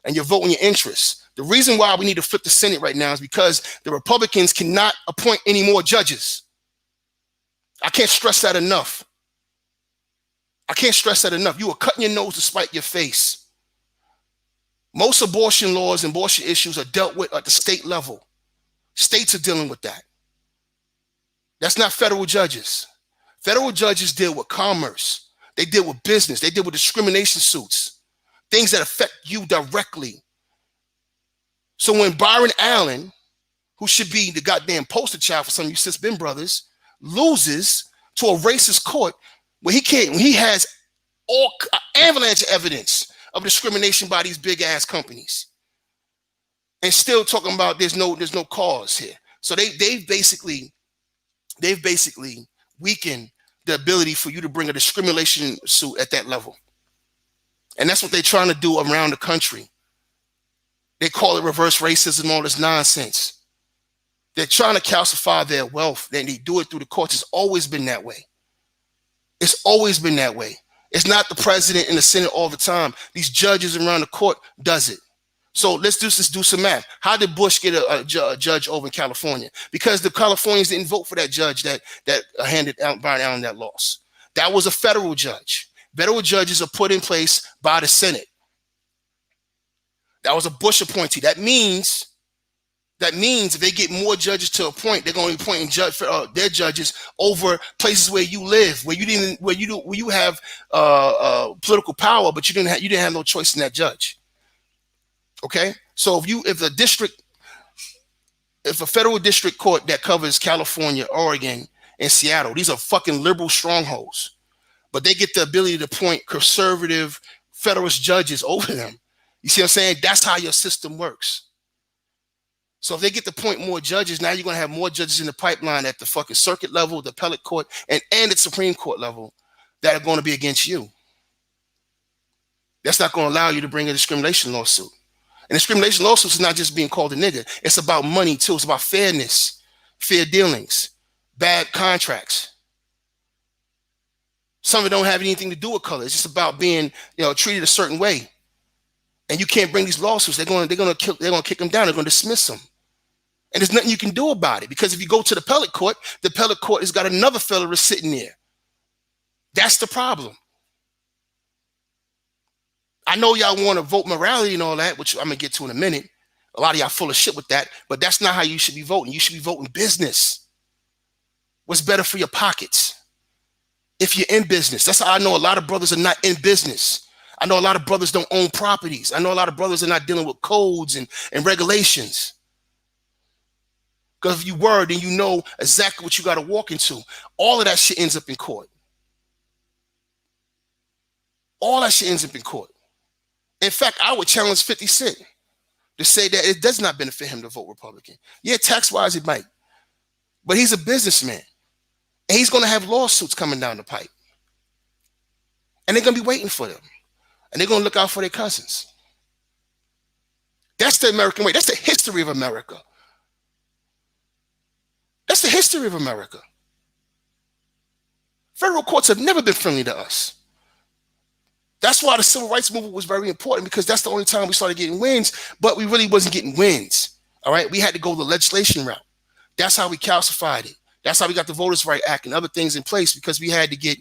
And you're voting your interests. The reason why we need to flip the Senate right now is because the Republicans cannot appoint any more judges. I can't stress that enough. You are cutting your nose to spite your face. Most abortion laws and abortion issues are dealt with at the state level. States are dealing with that. That's not federal judges. Federal judges deal with commerce. They deal with business. They deal with discrimination suits. Things that affect you directly. So when Byron Allen, who should be the goddamn poster child for some of you cis-bin brothers, loses to a racist court where he has all avalanche evidence of discrimination by these big ass companies, and still talking about there's no cause here. So they've basically weakened the ability for you to bring a discrimination suit at that level. And that's what they're trying to do around the country. They call it reverse racism, all this nonsense. They're trying to calcify their wealth. Then they do it through the courts. It's always been that way. It's always been that way. It's not the president and the Senate all the time. These judges around the court does it. So let's do some math. How did Bush get a judge over in California? Because the Californians didn't vote for that judge that handed out Byron Allen that loss. That was a federal judge. Federal judges are put in place by the Senate. That was a Bush appointee. That means if they get more judges to appoint, they're going to be appointing their judges over places where you live, where you have political power, but you didn't have no choice in that judge. Okay, so if a federal district court that covers California, Oregon, and Seattle, these are fucking liberal strongholds, but they get the ability to appoint conservative federalist judges over them. You see what I'm saying? That's how your system works. So if they get to appoint more judges, now you're going to have more judges in the pipeline at the fucking circuit level, the appellate court, and the Supreme Court level that are going to be against you. That's not going to allow you to bring a discrimination lawsuit. And discrimination lawsuits is not just being called a nigger. It's about money too. It's about fairness, fair dealings, bad contracts. Some of it don't have anything to do with color. It's just about being, treated a certain way. And you can't bring these lawsuits. They're going to kick them down. They're going to dismiss them. And there's nothing you can do about it, because if you go to the appellate court has got another fella sitting there. That's the problem. I know y'all want to vote morality and all that, which I'm going to get to in a minute. A lot of y'all full of shit with that, but that's not how you should be voting. You should be voting business. What's better for your pockets? If you're in business, that's how I know a lot of brothers are not in business. I know a lot of brothers don't own properties. I know a lot of brothers are not dealing with codes and regulations. Because if you were, then you know exactly what you got to walk into. All of that shit ends up in court. All that shit ends up in court. In fact, I would challenge 50 Cent to say that it does not benefit him to vote Republican. Yeah, tax-wise it might. But he's a businessman. And he's going to have lawsuits coming down the pipe. And they're going to be waiting for them. And they're going to look out for their cousins. That's the American way. That's the history of America. That's the history of America. Federal courts have never been friendly to us. That's why the civil rights movement was very important, because that's the only time we started getting wins, but we really wasn't getting wins. All right. We had to go the legislation route. That's how we calcified it. That's how we got the Voters' Right Act and other things in place, because we had to get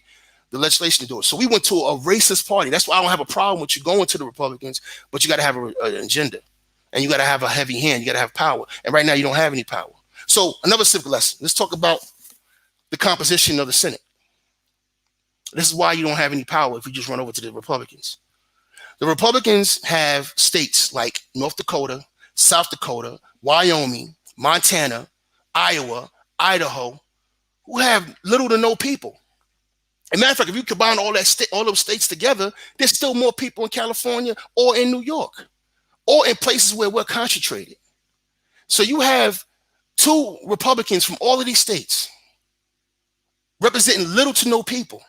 the legislation to do it. So we went to a racist party. That's why I don't have a problem with you going to the Republicans, but you got to have an agenda. And you got to have a heavy hand. You got to have power. And right now you don't have any power. So another civic lesson. Let's talk about the composition of the Senate. This is why you don't have any power if you just run over to the Republicans. The Republicans have states like North Dakota, South Dakota, Wyoming, Montana, Iowa, Idaho, who have little to no people. As a matter of fact, if you combine all those states together, there's still more people in California or in New York or in places where we're concentrated. So you have 2 Republicans from all of these states representing little to no people.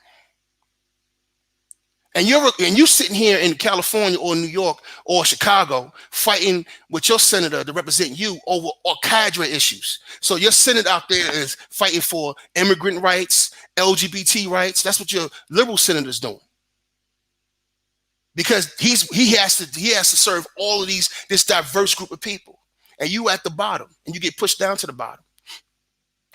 And you're sitting here in California or New York or Chicago fighting with your senator to represent you over or cadre issues. So your senator out there is fighting for immigrant rights, LGBT rights. That's what your liberal senator's doing. Because he has to serve all of this diverse group of people. And you at the bottom, and you get pushed down to the bottom.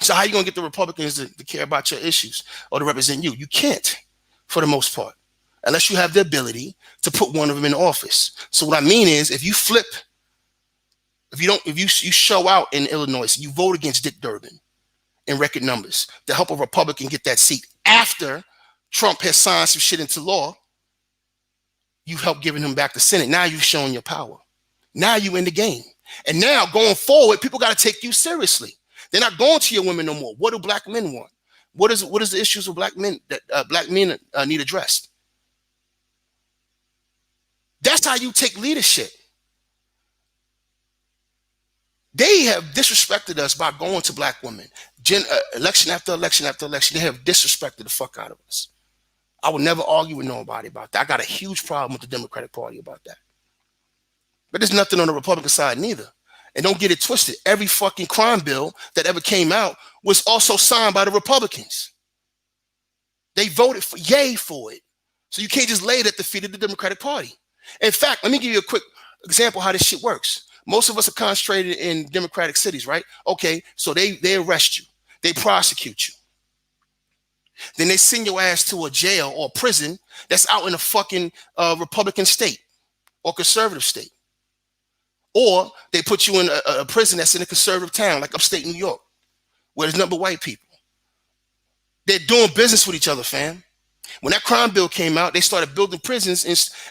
So how are you going to get the Republicans to care about your issues or to represent you? You can't, for the most part, unless you have the ability to put one of them in office. So what I mean is, if you show out in Illinois, you vote against Dick Durbin in record numbers to help a Republican get that seat after Trump has signed some shit into law, you've helped giving him back the Senate. Now you've shown your power. Now you in the game. And now going forward, people got to take you seriously. They're not going to your women no more. What do black men want? What is the issues of black men that black men need addressed? That's how you take leadership. They have disrespected us by going to black women. Election after election after election, they have disrespected the fuck out of us. I would never argue with nobody about that. I got a huge problem with the Democratic Party about that. But there's nothing on the Republican side neither. And don't get it twisted. Every fucking crime bill that ever came out was also signed by the Republicans. They voted for yay for it. So you can't just lay it at the feet of the Democratic Party. In fact, let me give you a quick example how this shit works. Most of us are concentrated in Democratic cities, right? Okay, so they arrest you. They prosecute you. Then they send your ass to a jail or a prison that's out in a fucking Republican state or conservative state. Or they put you in a prison that's in a conservative town like upstate New York, where there's nothing but white people. They're doing business with each other, fam. When that crime bill came out, they started building prisons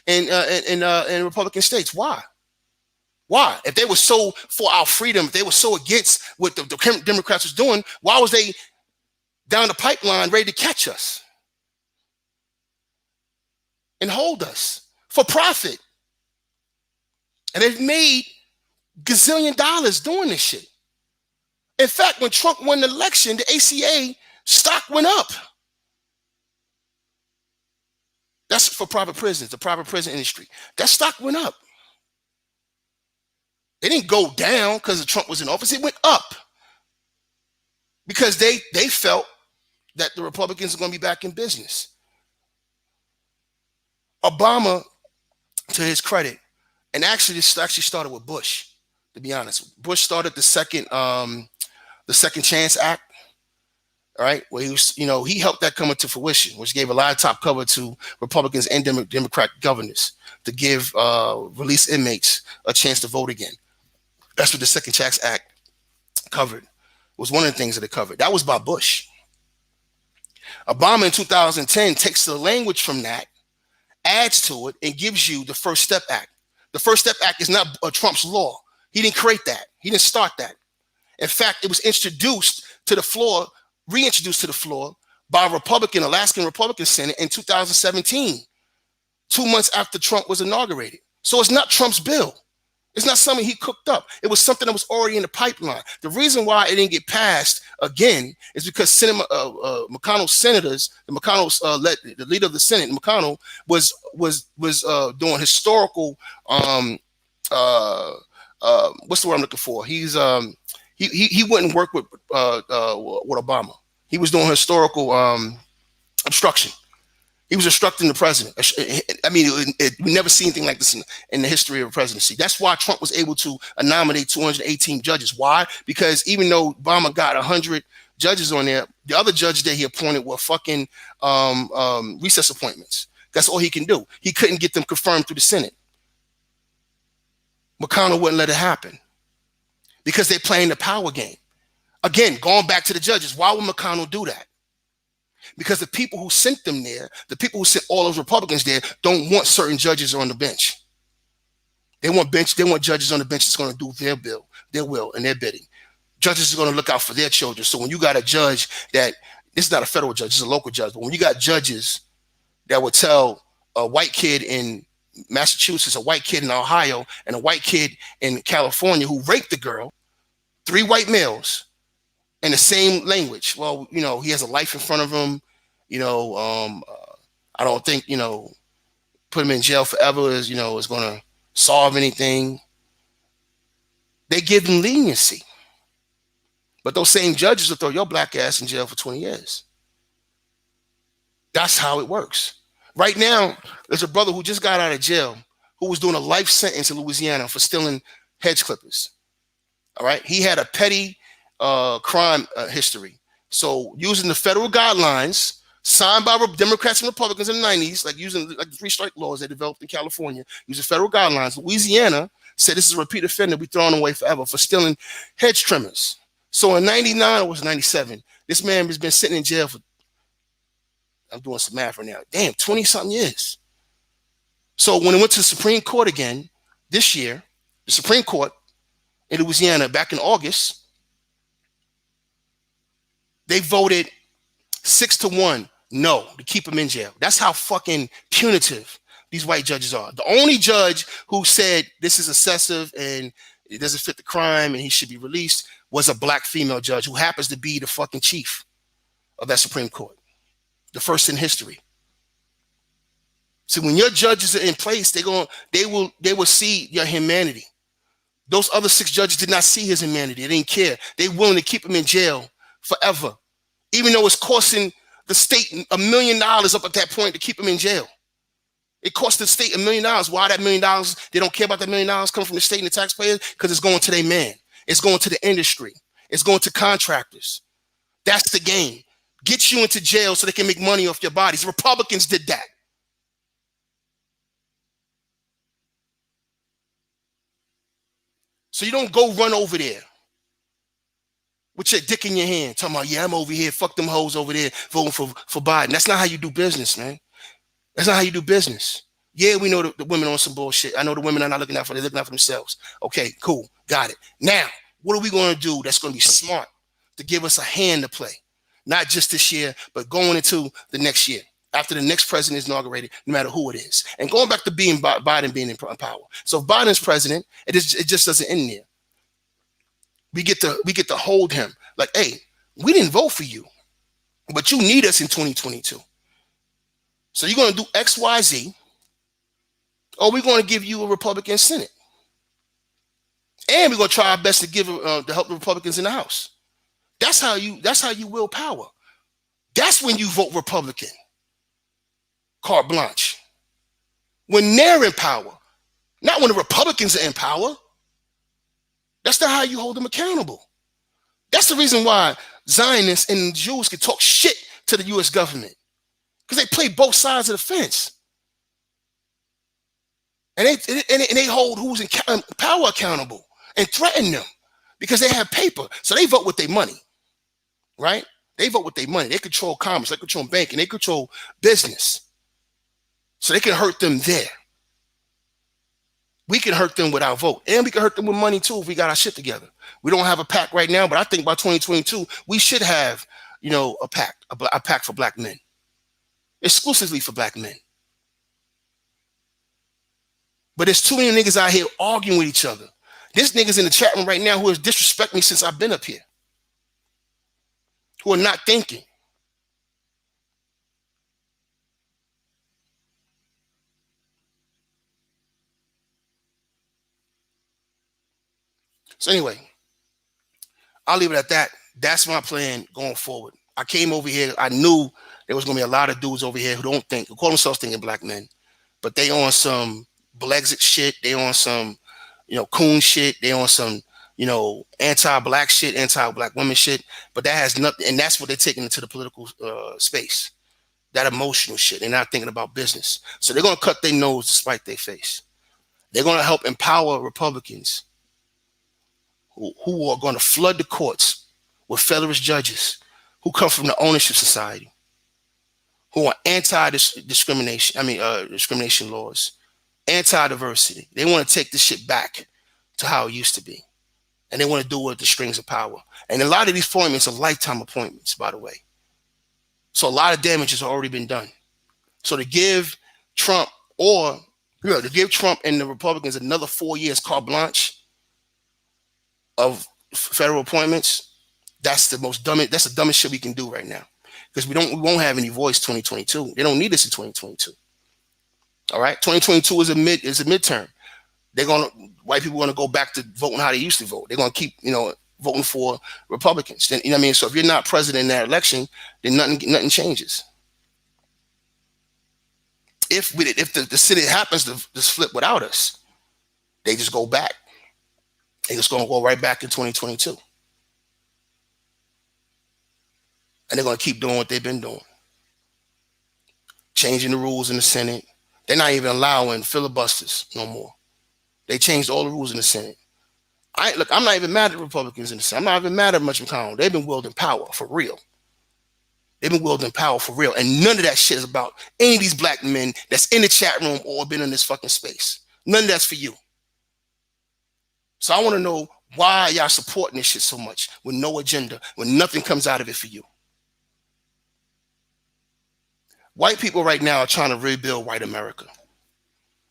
in Republican states. Why? Why? If they were so for our freedom, if they were so against what the Democrats was doing, why was they down the pipeline ready to catch us and hold us for profit? And they've made gazillion dollars doing this shit. In fact, when Trump won the election, the ACA stock went up. That's for private prisons, the private prison industry. That stock went up. It didn't go down because Trump was in office. It went up because they felt that the Republicans are going to be back in business. Obama, to his credit, and actually this actually started with Bush, to be honest. Bush started the Second Chance Act. All right, where he helped that come into fruition, which gave a lot of top cover to Republicans and Democrat governors to give released inmates a chance to vote again. That's what the Second Chance Act covered. Was one of the things that it covered. That was by Bush. Obama in 2010 takes the language from that, adds to it, and gives you the First Step Act. The First Step Act is not Trump's law. He didn't create that. He didn't start that. In fact, it was introduced to the floor, reintroduced to the floor by a Alaskan Republican Senate in 2017, 2 months after Trump was inaugurated. So it's not Trump's bill. It's not something he cooked up. It was something that was already in the pipeline. The reason why it didn't get passed again is because McConnell's senators, the leader of the Senate, McConnell, was doing historical. What's the word I'm looking for? He wouldn't work with Obama. He was doing historical obstruction. He was obstructing the president. I mean, we never seen anything like this in the history of a presidency. That's why Trump was able to nominate 218 judges. Why? Because even though Obama got 100 judges on there, the other judges that he appointed were fucking recess appointments. That's all he can do. He couldn't get them confirmed through the Senate. McConnell wouldn't let it happen because they're playing the power game. Again, going back to the judges, why would McConnell do that? Because the people who sent them there, the people who sent all those Republicans there, don't want certain judges on the bench. They want judges on the bench that's going to do their will, and their bidding. Judges are going to look out for their children. So when you got a judge that, this is not a federal judge, it's a local judge, but when you got judges that would tell a white kid in Massachusetts, a white kid in Ohio, and a white kid in California who raped the girl, 3 white males, in the same language. Well, you know, he has a life in front of him. You know, I don't think, you know, put him in jail forever is going to solve anything. They give them leniency. But those same judges will throw your black ass in jail for 20 years. That's how it works. Right now, there's a brother who just got out of jail who was doing a life sentence in Louisiana for stealing hedge clippers. All right. He had a petty crime history. So using the federal guidelines signed by Democrats and Republicans in the 90s, like using like the 3 strike laws they developed in California, using federal guidelines, Louisiana said this is a repeat offender, be thrown away forever for stealing hedge trimmers. So in 99 or was 97, this man has been sitting in jail for, I'm doing some math right now, damn, 20-something years. So when it went to the Supreme Court again this year, the Supreme Court in Louisiana back in August, they voted 6-1 no to keep him in jail. That's how fucking punitive these white judges are. The only judge who said this is excessive and it doesn't fit the crime and he should be released was a black female judge who happens to be the fucking chief of that Supreme Court, the first in history. So when your judges are in place, they will see your humanity. Those other 6 judges did not see his humanity. They didn't care. They willing to keep him in jail forever, even though it's costing the state $1 million up at that point to keep him in jail. It cost the state $1 million. Why that $1 million? They don't care about that $1 million coming from the state and the taxpayers because it's going to their man. It's going to the industry. It's going to contractors. That's the game. Get you into jail so they can make money off your bodies. Republicans did that. So you don't go run over there with your dick in your hand, talking about, yeah, I'm over here, fuck them hoes over there, voting for Biden. That's not how you do business, man. That's not how you do business. Yeah, we know the women on some bullshit. I know the women are not looking out for, they're looking out for themselves. Okay, cool, got it. Now, what are we going to do that's going to be smart to give us a hand to play? Not just this year, but going into the next year, after the next president is inaugurated, no matter who it is. And going back to Biden being in power. So if Biden's president, it just doesn't end there. We get to hold him like, hey, we didn't vote for you, but you need us in 2022. So you're going to do X, Y, Z, or we're going to give you a Republican Senate. And we're going to try our best to give to help the Republicans in the House. That's how you will power. That's when you vote Republican. Carte blanche. When they're in power, not when the Republicans are in power. That's not how you hold them accountable. That's the reason why Zionists and Jews can talk shit to the U.S. government. Because they play both sides of the fence. And they hold who's in power accountable and threaten them because they have paper. So they vote with their money, right? They vote with their money. They control commerce, they control banking, they control business. So they can hurt them there. We can hurt them with our vote. And we can hurt them with money too if we got our shit together. We don't have a PAC right now, but I think by 2022, we should have, a PAC for black men. Exclusively for black men. But there's too many niggas out here arguing with each other. There's niggas in the chat room right now who has disrespected me since I've been up here. Who are not thinking. So anyway, I'll leave it at that. That's my plan going forward. I came over here. I knew there was going to be a lot of dudes over here who call themselves thinking black men, but they on some Blexit shit. They on some, coon shit. They on some, anti-black shit, anti-black women shit. But that has nothing, and that's what they're taking into the political space. That emotional shit. They're not thinking about business. So they're going to cut their nose to spite their face. They're going to help empower Republicans who are going to flood the courts with Federalist judges who come from the ownership society, who are anti-discrimination, discrimination laws, anti-diversity. They want to take this shit back to how it used to be. And they want to do it with the strings of power. And a lot of these appointments are lifetime appointments, by the way. So a lot of damage has already been done. So to give Trump and the Republicans another 4 years carte blanche of federal appointments, that's the dumbest shit we can do right now. Because we won't have any voice 2022. They don't need us in 2022. All right, 2022 is a midterm. White people are gonna go back to voting how they used to vote. They're gonna keep, voting for Republicans. Then, So if you're not president in that election, then nothing changes. If the city happens to just flip without us, they just go back. They just gonna go right back in 2022, and they're gonna keep doing what they've been doing, changing the rules in the Senate. They're not even allowing filibusters no more. They changed all the rules in the Senate. I'm not even mad at Republicans in the Senate. I'm not even mad at Mitch McConnell. They've been wielding power for real. They've been wielding power for real. And none of that shit is about any of these black men that's in the chat room or been in this fucking space. None of that's for you. So I want to know why y'all supporting this shit so much with no agenda, when nothing comes out of it for you. White people right now are trying to rebuild white America.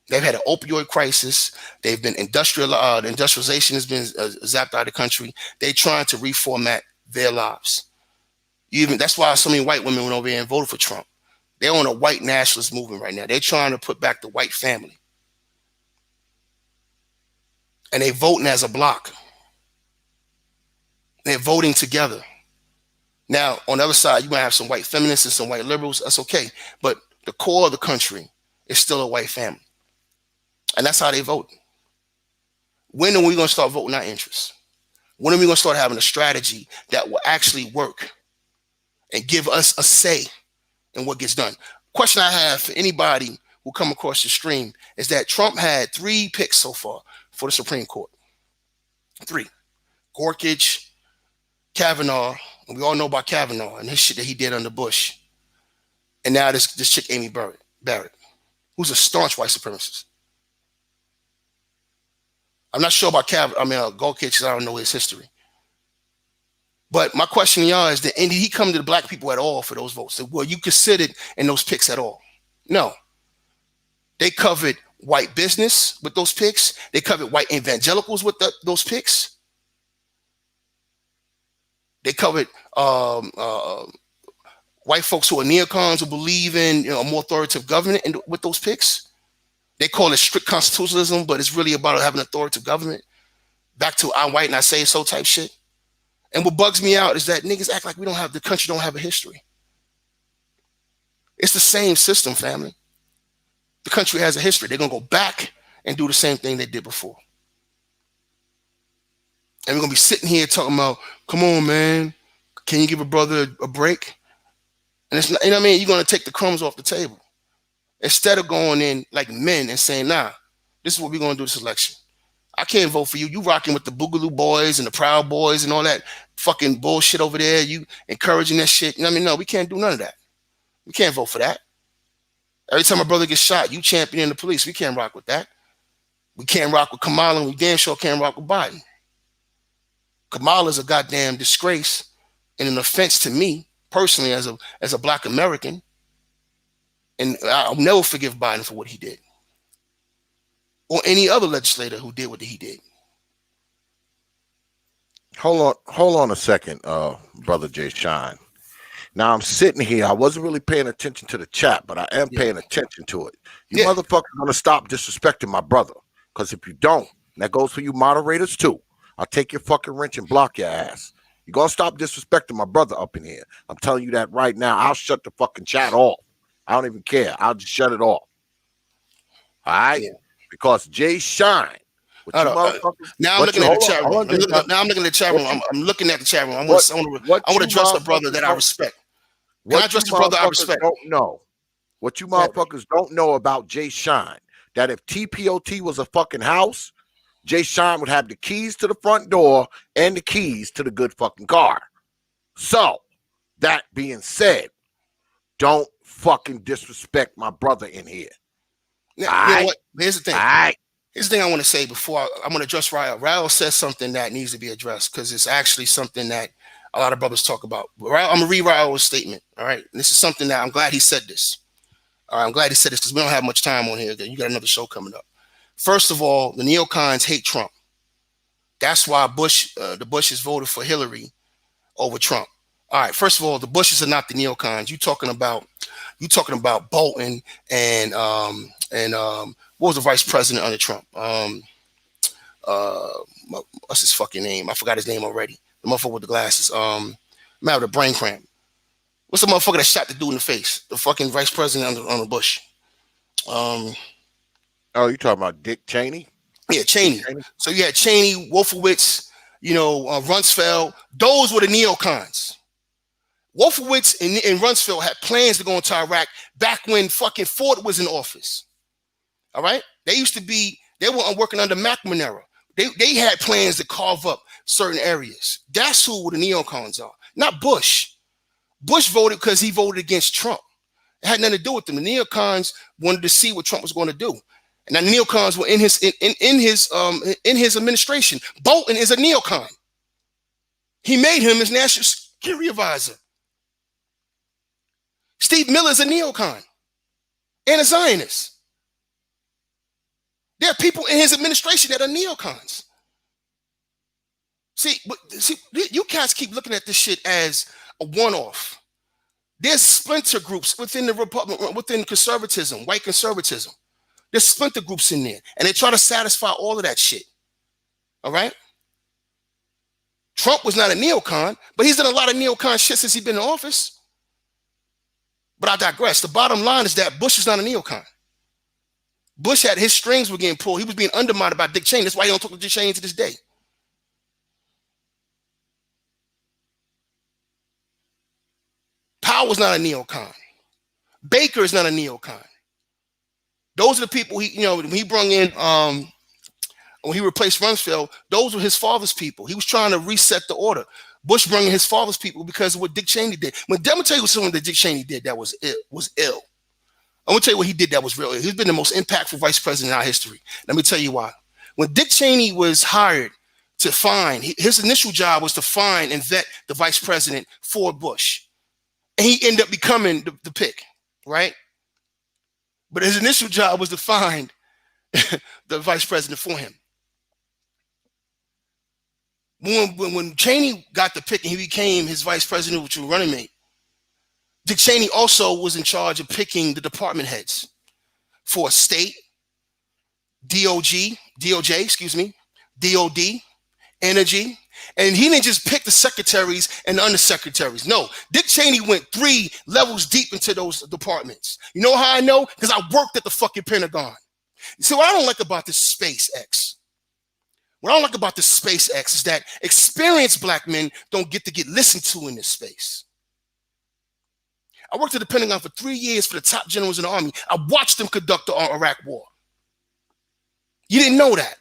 They've had an opioid crisis. They've been the industrialization has been zapped out of the country. They're trying to reformat their lives. That's why so many white women went over here and voted for Trump. They're on a white nationalist movement right now. They're trying to put back the white family. And they're voting as a block. They're voting together. Now, on the other side, you might have some white feminists and some white liberals. That's okay. But the core of the country is still a white family. And that's how they vote. When are we going to start voting our interests? When are we going to start having a strategy that will actually work and give us a say in what gets done? Question I have for anybody who come across the stream is that Trump had 3 picks so far for the Supreme Court. 3. Gorsuch, Kavanaugh, and we all know about Kavanaugh and his shit that he did under Bush. And now this chick, Amy Barrett, who's a staunch white supremacist. I'm not sure about Gorsuch, because I don't know his history. But my question to y'all is, did he come to the black people at all for those votes? Were you considered in those picks at all? No. They covered white business with those picks. They covered white evangelicals with those picks. They covered white folks who are neocons who believe in a more authoritative government with those picks. They call it strict constitutionalism, but it's really about having authoritative government. Back to I'm white and I say so type shit. And what bugs me out is that niggas act like the country don't have a history. It's the same system, family. The country has a history. They're going to go back and do the same thing they did before. And we're going to be sitting here talking about, come on, man, can you give a brother a break? And it's not, You're going to take the crumbs off the table. Instead of going in like men and saying, nah, this is what we're going to do this election. I can't vote for you. You rocking with the Boogaloo Boys and the Proud Boys and all that fucking bullshit over there. You encouraging that shit. No, we can't do none of that. We can't vote for that. Every time a brother gets shot, you championing the police. We can't rock with that. We can't rock with Kamala, and we damn sure can't rock with Biden. Kamala's a goddamn disgrace and an offense to me personally as a black American. And I'll never forgive Biden for what he did. Or any other legislator who did what he did. Hold on a second, brother JSHine. Now I'm sitting here. I wasn't really paying attention to the chat, but I am paying attention to it. You motherfuckers gonna stop disrespecting my brother. Because if you don't, and that goes for you moderators too, I'll take your fucking wrench and block your ass. You're gonna stop disrespecting my brother up in here. I'm telling you that right now. I'll shut the fucking chat off. I don't even care. I'll just shut it off. All right? Yeah. Because JSHine. Now I'm looking at the chat room. Now I'm looking at the chat room. I'm looking at the chat room. I want to address a brother that I respect. Can I address the brother I respect? Don't know. What you motherfuckers don't know about JSHine. that if T.P.O.T was a fucking house, JSHine would have the keys to the front door and the keys to the good fucking car. So, that being said, don't fucking disrespect my brother in here. Now, you know what? Here's the thing. All right. Here's the thing I want to say before I'm going to address Rael. Rael says something that needs to be addressed because it's actually something that a lot of brothers talk about. I'm going to read Rael's statement. All right. And this is something that I'm glad he said this. All right. I'm glad he said this because we don't have much time on here. You got another show coming up. First of all, the neocons hate Trump. That's why the Bushes voted for Hillary over Trump. All right. First of all, the Bushes are not the neocons. You talking about Bolton and what was the vice president under Trump? What's his fucking name? I forgot his name already. The motherfucker with the glasses. Man with a brain cramp. What's the motherfucker that shot the dude in the face? The fucking vice president under Bush. Oh, you talking about Dick Cheney? Yeah, Cheney. So you had Cheney, Wolfowitz, Rumsfeld. Those were the neocons. Wolfowitz and Rumsfeld had plans to go into Iraq back when fucking Ford was in office. All right? They weren't working under McNamara. They had plans to carve up certain areas. That's who the neocons are, not Bush. Bush voted because he voted against Trump. It had nothing to do with them. The neocons wanted to see what Trump was going to do. And the neocons were in his administration. Bolton is a neocon. He made him his national security advisor. Steve Miller is a neocon and a Zionist. There are people in his administration that are neocons. See, you cats keep looking at this shit as a one-off. There's splinter groups within the within conservatism, white conservatism. There's splinter groups in there, and they try to satisfy all of that shit. All right? Trump was not a neocon, but he's done a lot of neocon shit since he's been in office. But I digress. The bottom line is that Bush is not a neocon. Bush had his strings were getting pulled. He was being undermined by Dick Cheney. That's why he don't talk to Dick Cheney to this day. Powell was not a neocon. Baker is not a neocon. Those are the people when he brought in, when he replaced Rumsfeld, those were his father's people. He was trying to reset the order. Bush brought in his father's people because of what Dick Cheney did. Let me tell you something that Dick Cheney did that was ill. I'm going to tell you what he did that was real. He's been the most impactful vice president in our history. Let me tell you why. When Dick Cheney was hired to find, his initial job was to find and vet the vice president for Bush. And he ended up becoming the pick, right? But his initial job was to find the vice president for him. When Cheney got the pick and he became his vice president, which was running mate, Dick Cheney also was in charge of picking the department heads for state, DOD, energy. And he didn't just pick the secretaries and the undersecretaries. No, Dick Cheney went 3 levels deep into those departments. You know how I know? Because I worked at the fucking Pentagon. See, what I don't like about this SpaceX, is that experienced black men don't get listened to in this space. I worked at the Pentagon for 3 years for the top generals in the Army. I watched them conduct the Iraq war. You didn't know that.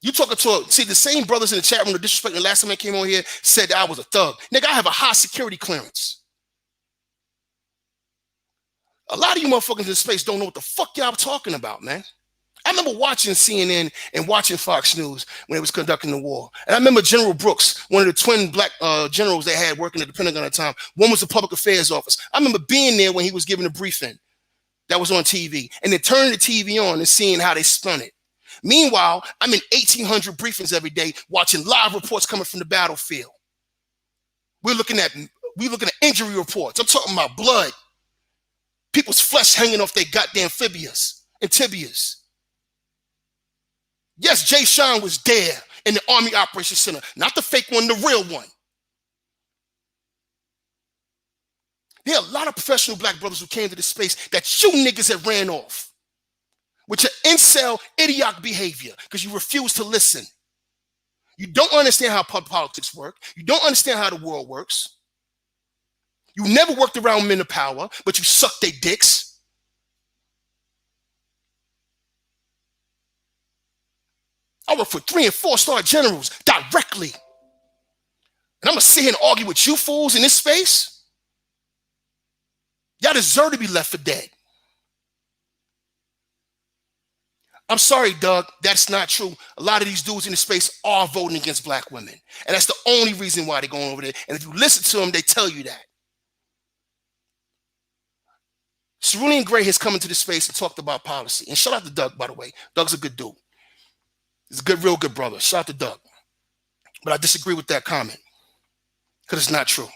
You talking to the same brothers in the chat room, the disrespect. The last time I came on here said that I was a thug. Nigga, I have a high security clearance. A lot of you motherfuckers in this space don't know what the fuck y'all talking about, man. I remember watching CNN and watching Fox News when it was conducting the war. And I remember General Brooks, one of the twin black generals they had working at the Pentagon at the time. One was the public affairs office. I remember being there when he was giving a briefing that was on TV and then turning the TV on and seeing how they spun it. Meanwhile, I'm in 1,800 briefings every day watching live reports coming from the battlefield. We're looking at injury reports. I'm talking about blood. People's flesh hanging off their goddamn tibias. Yes, JSHine was there in the Army Operations Center. Not the fake one, the real one. There are a lot of professional black brothers who came to this space that you niggas have ran off with your incel, idiotic behavior because you refuse to listen. You don't understand how politics work. You don't understand how the world works. You never worked around men of power, but you suck their dicks. I work for 3- and 4-star generals directly. And I'm going to sit here and argue with you fools in this space? Y'all deserve to be left for dead. I'm sorry, Doug. That's not true. A lot of these dudes in the space are voting against black women. And that's the only reason why they're going over there. And if you listen to them, they tell you that. Cerulean Gray has come into the space and talked about policy. And shout out to Doug, by the way. Doug's a good dude. He's a good, real good brother. Shout out to Doug. But I disagree with that comment because it's not true.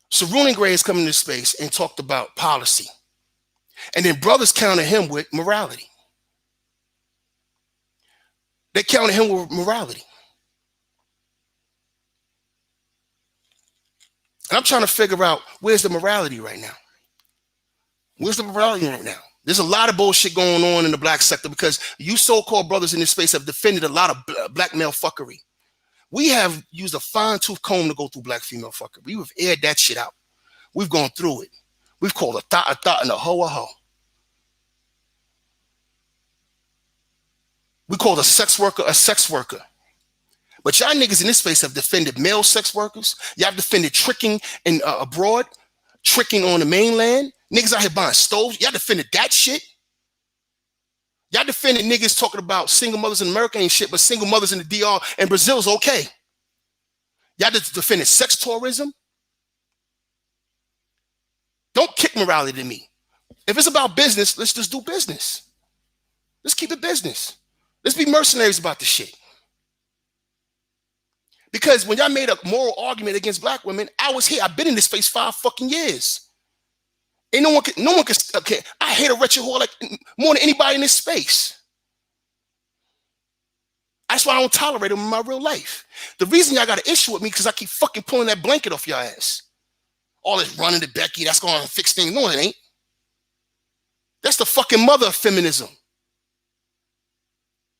Cerulean Gray has come into space and talked about policy. And then brothers counter him with morality. They counter him with morality. And I'm trying to figure out where's the morality right now. Where's the morality right now? There's a lot of bullshit going on in the black sector because you so-called brothers in this space have defended a lot of black male fuckery. We have used a fine-tooth comb to go through black female fuckery. We've aired that shit out. We've gone through it. We've called a thought and a hoe a hoe. We called a sex worker a sex worker. But y'all niggas in this space have defended male sex workers. Y'all have defended tricking in abroad, tricking on the mainland. Niggas out here buying stoves. Y'all defended that shit. Y'all defended niggas talking about single mothers in America ain't shit, but single mothers in the DR and Brazil is okay. Y'all defended sex tourism. Don't kick morality to me. If it's about business, let's just do business. Let's keep it business. Let's be mercenaries about this shit. Because when y'all made a moral argument against black women, I was here. I've been in this space 5 fucking years. Ain't no one can, okay. I hate a wretched whore like more than anybody in this space. That's why I don't tolerate them in my real life. The reason y'all got an issue with me because I keep fucking pulling that blanket off your ass. All this running to Becky, that's going to fix things. No, it ain't. That's the fucking mother of feminism.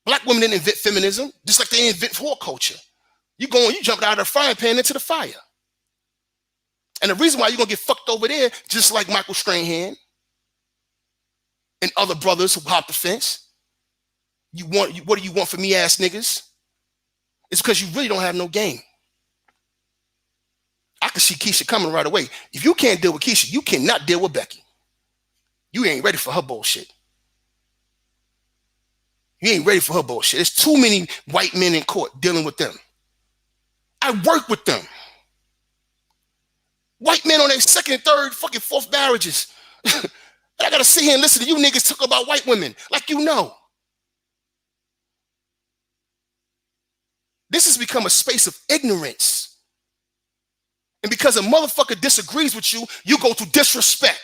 Black women didn't invent feminism, just like they didn't invent whore culture. You jumping out of the frying pan into the fire. And the reason why you're going to get fucked over there, just like Michael Strahan and other brothers who hopped the fence, what do you want from me ass niggas? It's because you really don't have no game. I can see Keisha coming right away. If you can't deal with Keisha, you cannot deal with Becky. You ain't ready for her bullshit. You ain't ready for her bullshit. There's too many white men in court dealing with them. I work with them. White men on their 2nd, 3rd, fucking 4th marriages. And I gotta sit here and listen to you niggas talk about white women like you know. This has become a space of ignorance. And because a motherfucker disagrees with you, you go to disrespect.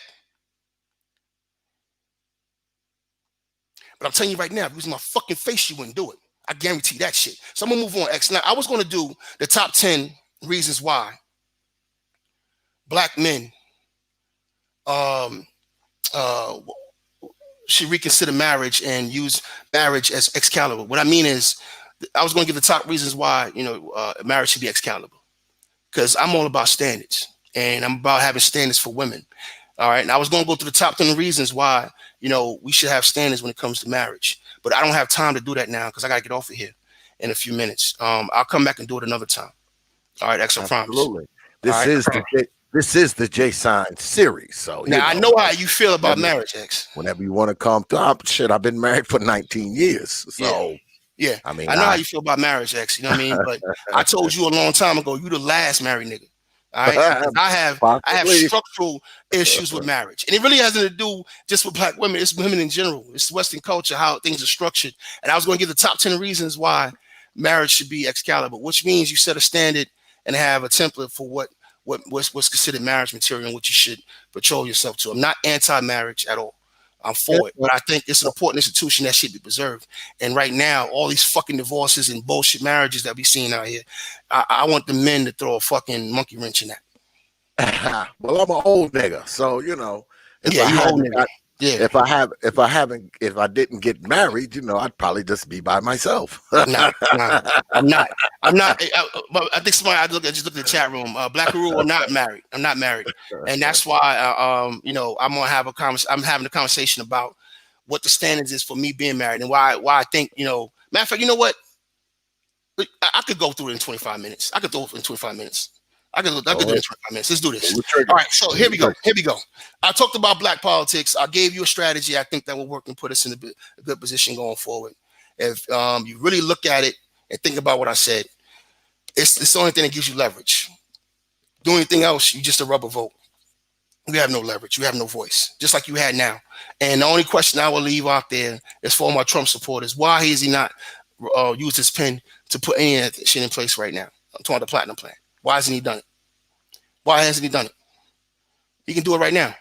But I'm telling you right now, if it was my fucking face, you wouldn't do it. I guarantee that shit. So I'm gonna move on, X. Now, I was gonna do the top 10 reasons why black men should reconsider marriage and use marriage as Excalibur. What I mean is, I was gonna give the top reasons why marriage should be Excalibur. Because I'm all about standards. And I'm about having standards for women. All right. And I was gonna go through the top 10 reasons why we should have standards when it comes to marriage. But I don't have time to do that now because I got to get off of here in a few minutes. I'll come back and do it another time. All right, X, I promise. Absolutely. This is the JSHine series. So now I know how you feel about marriage, X. Whenever you want to come through, shit, I've been married for 19 years. So yeah. I mean, I know how you feel about marriage, X. You know what I mean? But I told you a long time ago, you the last married nigga. All right. I have structural issues with marriage, and it really hasn't to do just with black women. It's women in general. It's Western culture, how things are structured. And I was going to give the top 10 reasons why marriage should be Excalibur, which means you set a standard and have a template for what's considered marriage material and what you should patrol yourself to. I'm not anti-marriage at all. I'm for it, but I think it's an important institution that should be preserved. And right now, all these fucking divorces and bullshit marriages that we seeing out here, I want the men to throw a fucking monkey wrench in that. Well, I'm an old nigga, so if I didn't get married, I'd probably just be by myself. Nah, I'm not. I think somebody. I just looked at the chat room. Black Guru, I'm not married. I'm not married, and that's why I'm gonna have I'm having a conversation about what the standards is for me being married and why I think Matter of fact, you know what? I could go through it in 25 minutes. I could do it in 25 minutes. I could do it in 25 minutes. Let's do this. All right, so here we go. Here we go. I talked about black politics. I gave you a strategy I think that will work and put us in a good position going forward. If you really look at it and think about what I said, it's the only thing that gives you leverage. Do anything else, you just a rubber vote. You have no leverage. You have no voice, just like you had now. And the only question I will leave out there is for my Trump supporters. Why is he not used his pen to put any of that shit in place right now? I'm talking about the platinum plan. Why hasn't he done it? Why hasn't he done it? He can do it right now.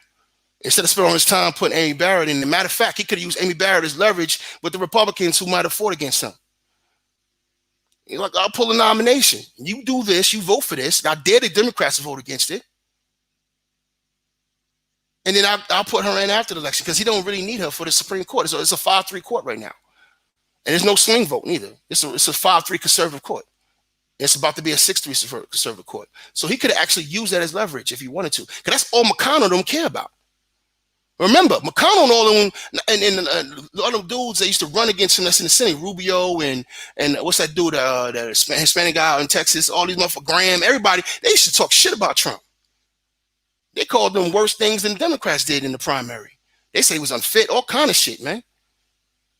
Instead of spending his time putting Amy Barrett in, the matter of fact, he could have used Amy Barrett as leverage with the Republicans who might have fought against him. You're like, I'll pull a nomination. You do this, you vote for this. I dare the Democrats to vote against it. And then I'll put her in after the election because he don't really need her for the Supreme Court. So it's a 5-3 court right now. And there's no swing vote neither. It's a 5-3 conservative court. It's about to be a 6-3 conservative court. So he could have actually used that as leverage if he wanted to. Because that's all McConnell don't care about. Remember, McConnell and all of them, and the other dudes that used to run against him that's in the Senate, Rubio and what's that dude, that Hispanic guy out in Texas, all these motherfuckers, Graham, everybody, they used to talk shit about Trump. They called them worse things than the Democrats did in the primary. They say he was unfit, all kind of shit, man.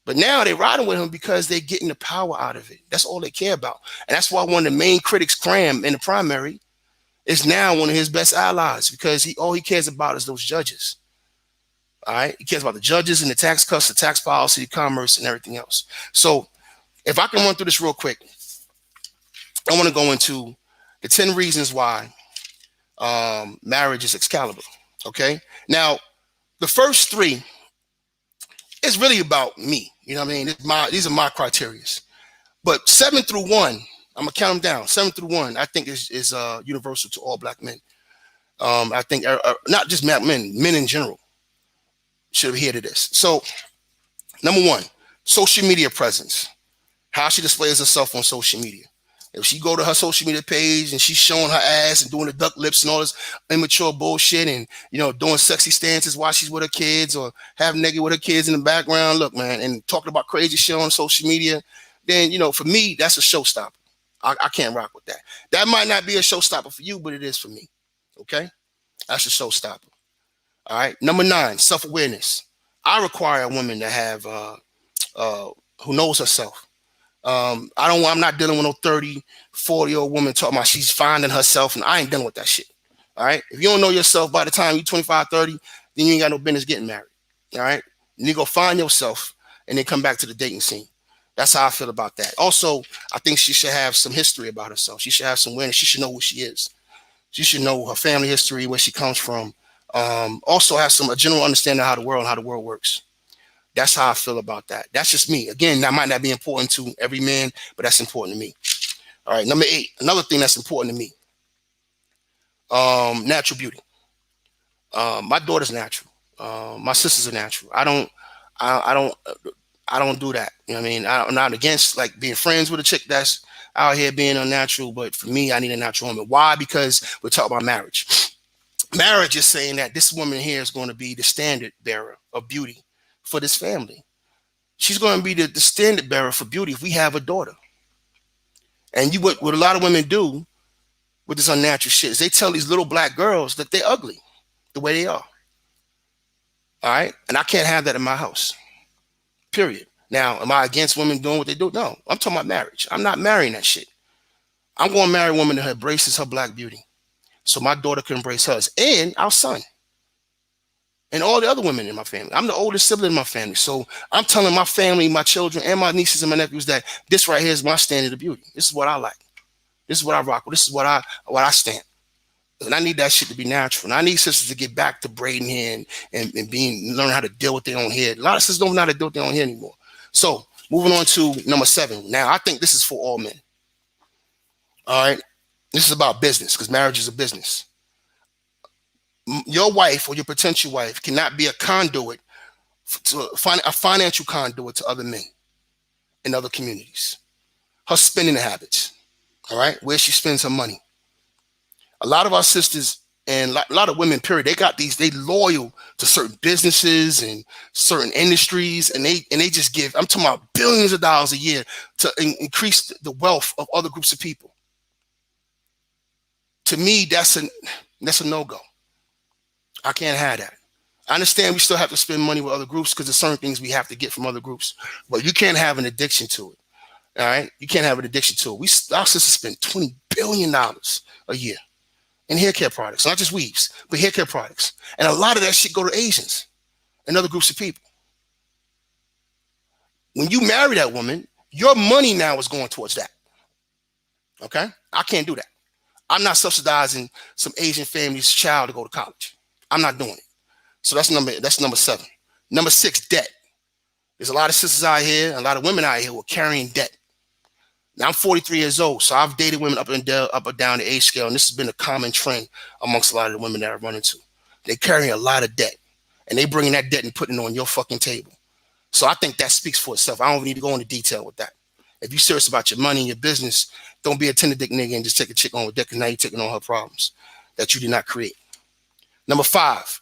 But now they're riding with him because they're getting the power out of it. That's all they care about. And that's why one of the main critics, Graham, in the primary, is now one of his best allies because all he cares about is those judges. All right? He cares about the judges and the tax cuts, the tax policy, commerce, and everything else. So if I can run through this real quick, I want to go into the 10 reasons why marriage is Excalibur. Okay? Now, the first 3 is really about me. You know what I mean? These are my criteria. But 7 through 1, I'm going to count them down. 7 through 1, I think is universal to all black men. I think not just black men in general should adhere to this. So, number 1, social media presence. How she displays herself on social media. If she go to her social media page and she's showing her ass and doing the duck lips and all this immature bullshit and, you know, doing sexy stances while she's with her kids or having naked with her kids in the background, look, man, and talking about crazy shit on social media, then, you know, for me, that's a showstopper. I can't rock with that. That might not be a showstopper for you, but it is for me. Okay? That's a showstopper. All right? Number 9, self-awareness. I require a woman to have who knows herself. I'm not dealing with no 30, 40-year-old woman talking about she's finding herself, and I ain't dealing with that shit. All right. If you don't know yourself by the time you're 25, 30, then you ain't got no business getting married. All right. You need to go find yourself and then come back to the dating scene. That's how I feel about that. Also, I think she should have some history about herself. She should have some awareness. She should know who she is. She should know her family history, where she comes from. Also have a general understanding of how the world works. That's how I feel about that. That's just me. Again, that might not be important to every man, but that's important to me. All right, number 8, another thing that's important to me. Natural beauty. My daughter's natural. My sisters are natural. I don't do that. You know what I mean? I'm not against like being friends with a chick that's out here being unnatural, but for me, I need a natural woman. Why? Because we're talking about marriage. Marriage is saying that this woman here is going to be the standard bearer of beauty for this family. She's going to be the standard bearer for beauty if we have a daughter. And what a lot of women do with this unnatural shit is they tell these little black girls that they're ugly the way they are. All right? And I can't have that in my house. Period. Now, am I against women doing what they do? No. I'm talking about marriage. I'm not marrying that shit. I'm going to marry a woman that embraces her black beauty so my daughter can embrace hers and our son. And all the other women in my family. I'm the oldest sibling in my family. So I'm telling my family, my children, and my nieces and my nephews that this right here is my standard of beauty. This is what I like. This is what I rock with. This is what I stand. And I need that shit to be natural. And I need sisters to get back to braiding hair and learn how to deal with their own hair. A lot of sisters don't know how to deal with their own hair anymore. So moving on to number 7. Now, I think this is for all men. All right. This is about business because marriage is a business. Your wife or your potential wife cannot be a conduit a financial conduit to other men in other communities. Her spending habits, all right, where she spends her money. A lot of our sisters And a lot of women, period, they loyal to certain businesses and certain industries, and they just give, I'm talking about billions of dollars a year to increase the wealth of other groups of people. To me, that's a no-go. I can't have that. I understand we still have to spend money with other groups because there's certain things we have to get from other groups, but you can't have an addiction to it. All right, you can't have an addiction to it. Our sisters spend $20 billion a year in hair care products, not just weaves, but hair care products. And a lot of that shit go to Asians and other groups of people. When you marry that woman, your money now is going towards that. Okay? I can't do that. I'm not subsidizing some Asian family's child to go to college. I'm not doing it. So that's number 7. Number 6, debt. There's a lot of sisters out here, a lot of women out here who are carrying debt. Now, I'm 43 years old, so I've dated women up or down the age scale, and this has been a common trend amongst a lot of the women that I run into. They carry a lot of debt, and they bringing that debt and putting it on your fucking table. So I think that speaks for itself. I don't need to go into detail with that. If you're serious about your money and your business, don't be a tender dick nigga and just take a chick on with debt, because now you're taking on her problems that you did not create. Number 5,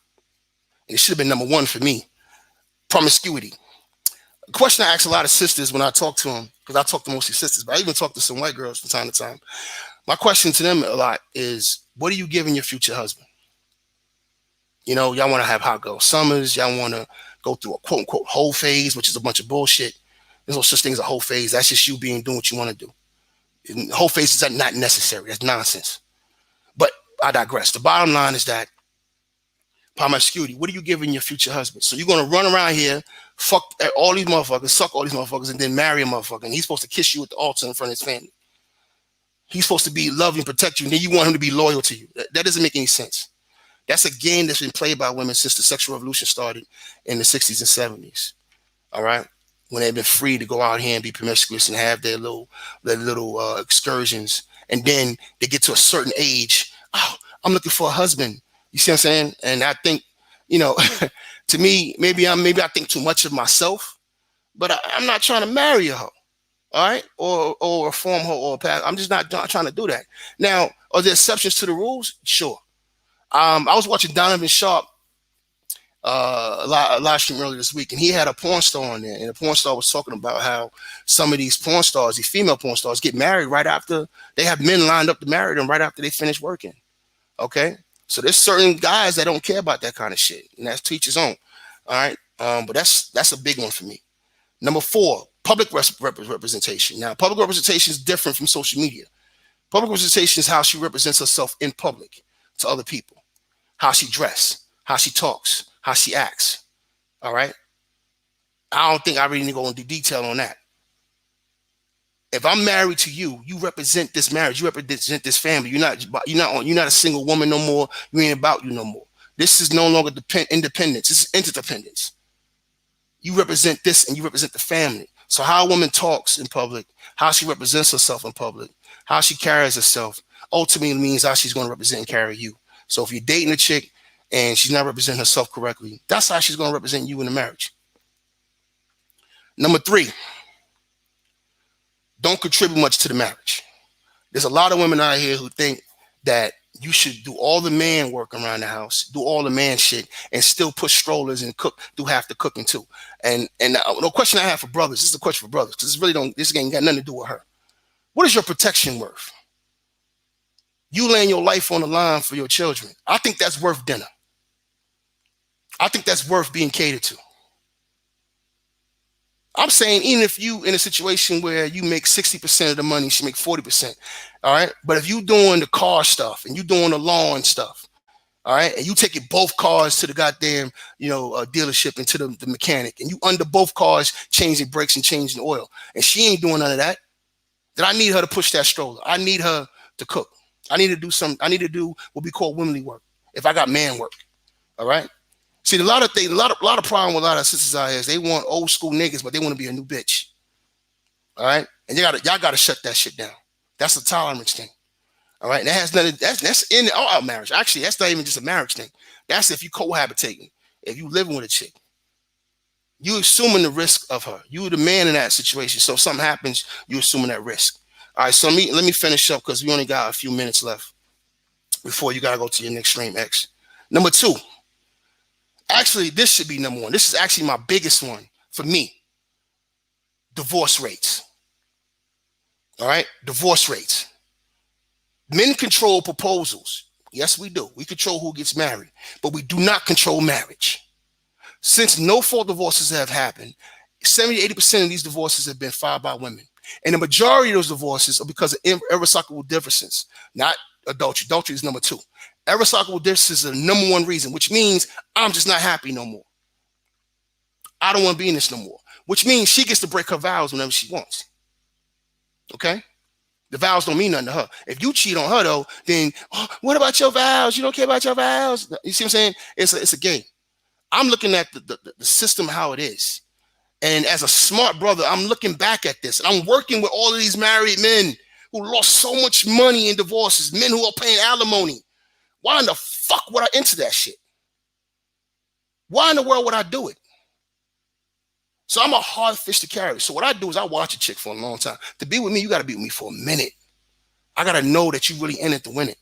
and it should have been number 1 for me, promiscuity. A question I ask a lot of sisters when I talk to them, because I talk to mostly sisters, but I even talk to some white girls from time to time. My question to them a lot is, what are you giving your future husband? You know, y'all want to have hot girl summers. Y'all want to go through a quote unquote whole phase, which is a bunch of bullshit. There's no such thing as a whole phase. That's just you doing what you want to do. And whole phases are not necessary. That's nonsense. But I digress. The bottom line is that promiscuity, what are you giving your future husband? So you're going to run around here, fuck all these motherfuckers, suck all these motherfuckers, and then marry a motherfucker. And he's supposed to kiss you at the altar in front of his family. He's supposed to be love you and protect you, and then you want him to be loyal to you. That doesn't make any sense. That's a game that's been played by women since the sexual revolution started in the 60s and 70s. All right? When they've been free to go out here and be promiscuous and have their little excursions. And then they get to a certain age. Oh, I'm looking for a husband. You see what I'm saying? And I think, you know, to me, maybe I think too much of myself, but I'm not trying to marry a hoe, all right, or a form hoe or a path. I'm just not trying to do that. Now, are there exceptions to the rules? Sure. I was watching Donovan Sharp a live stream earlier this week, and he had a porn star on there, and the porn star was talking about how some of these porn stars, these female porn stars, get married right after they have men lined up to marry them right after they finish working. Okay. So there's certain guys that don't care about that kind of shit, and that's to each his own. All right, but that's a big one for me. Number 4, public representation. Now, public representation is different from social media. Public representation is how she represents herself in public to other people, how she dresses, how she talks, how she acts. All right, I don't think I really need to go into detail on that. If I'm married to you, you represent this marriage. You represent this family. You're not a single woman no more. You ain't about you no more. This is no longer independence. This is interdependence. You represent this, and you represent the family. So how a woman talks in public, how she represents herself in public, how she carries herself, ultimately means how she's going to represent and carry you. So if you're dating a chick and she's not representing herself correctly, that's how she's going to represent you in the marriage. Number 3. Don't contribute much to the marriage. There's a lot of women out here who think that you should do all the man work around the house, do all the man shit, and still push strollers and do half the cooking too. And the question I have for brothers, this is a question for brothers, because this ain't got nothing to do with her. What is your protection worth? You laying your life on the line for your children. I think that's worth dinner. I think that's worth being catered to. I'm saying even if you in a situation where you make 60% of the money, she make 40%. All right. But if you doing the car stuff and you doing the lawn stuff, all right, and you taking both cars to the goddamn, dealership and to the mechanic, and you under both cars changing brakes and changing oil, and she ain't doing none of that, then I need her to push that stroller. I need her to cook. I need to do what we call womanly work. If I got man work. All right. See, a lot of problem with a lot of sisters out here is they want old school niggas, but they want to be a new bitch. All right, and y'all gotta shut that shit down. That's a tolerance thing. All right, and that has nothing. That's in all marriage. Actually, that's not even just a marriage thing. That's if you cohabitating, if you living with a chick, you assuming the risk of her. You the man in that situation. So if something happens, you assuming that risk. All right, so let me finish up because we only got a few minutes left. before you gotta go to your next extreme X. Number 2, actually, this should be number 1. This is actually my biggest one for me. Divorce rates. All right, divorce rates. Men control proposals. Yes, we do. We control who gets married, but we do not control marriage. Since no-fault divorces have happened, 70-80% of these divorces have been filed by women. And the majority of those divorces are because of irreconcilable differences, not adultery. Adultery is number 2. Irreconcilable differences are the number 1 reason, which means I'm just not happy no more. I don't want to be in this no more, which means she gets to break her vows whenever she wants. Okay? The vows don't mean nothing to her. If you cheat on her, though, then what about your vows? You don't care about your vows? You see what I'm saying? It's a game. I'm looking at the system, how it is. And as a smart brother, I'm looking back at this. And I'm working with all of these married men who lost so much money in divorces, men who are paying alimony. Why in the fuck would I enter that shit? Why in the world would I do it? So I'm a hard fish to carry. So what I do is I watch a chick for a long time. To be with me, you got to be with me for a minute. I got to know that you really in it to win it.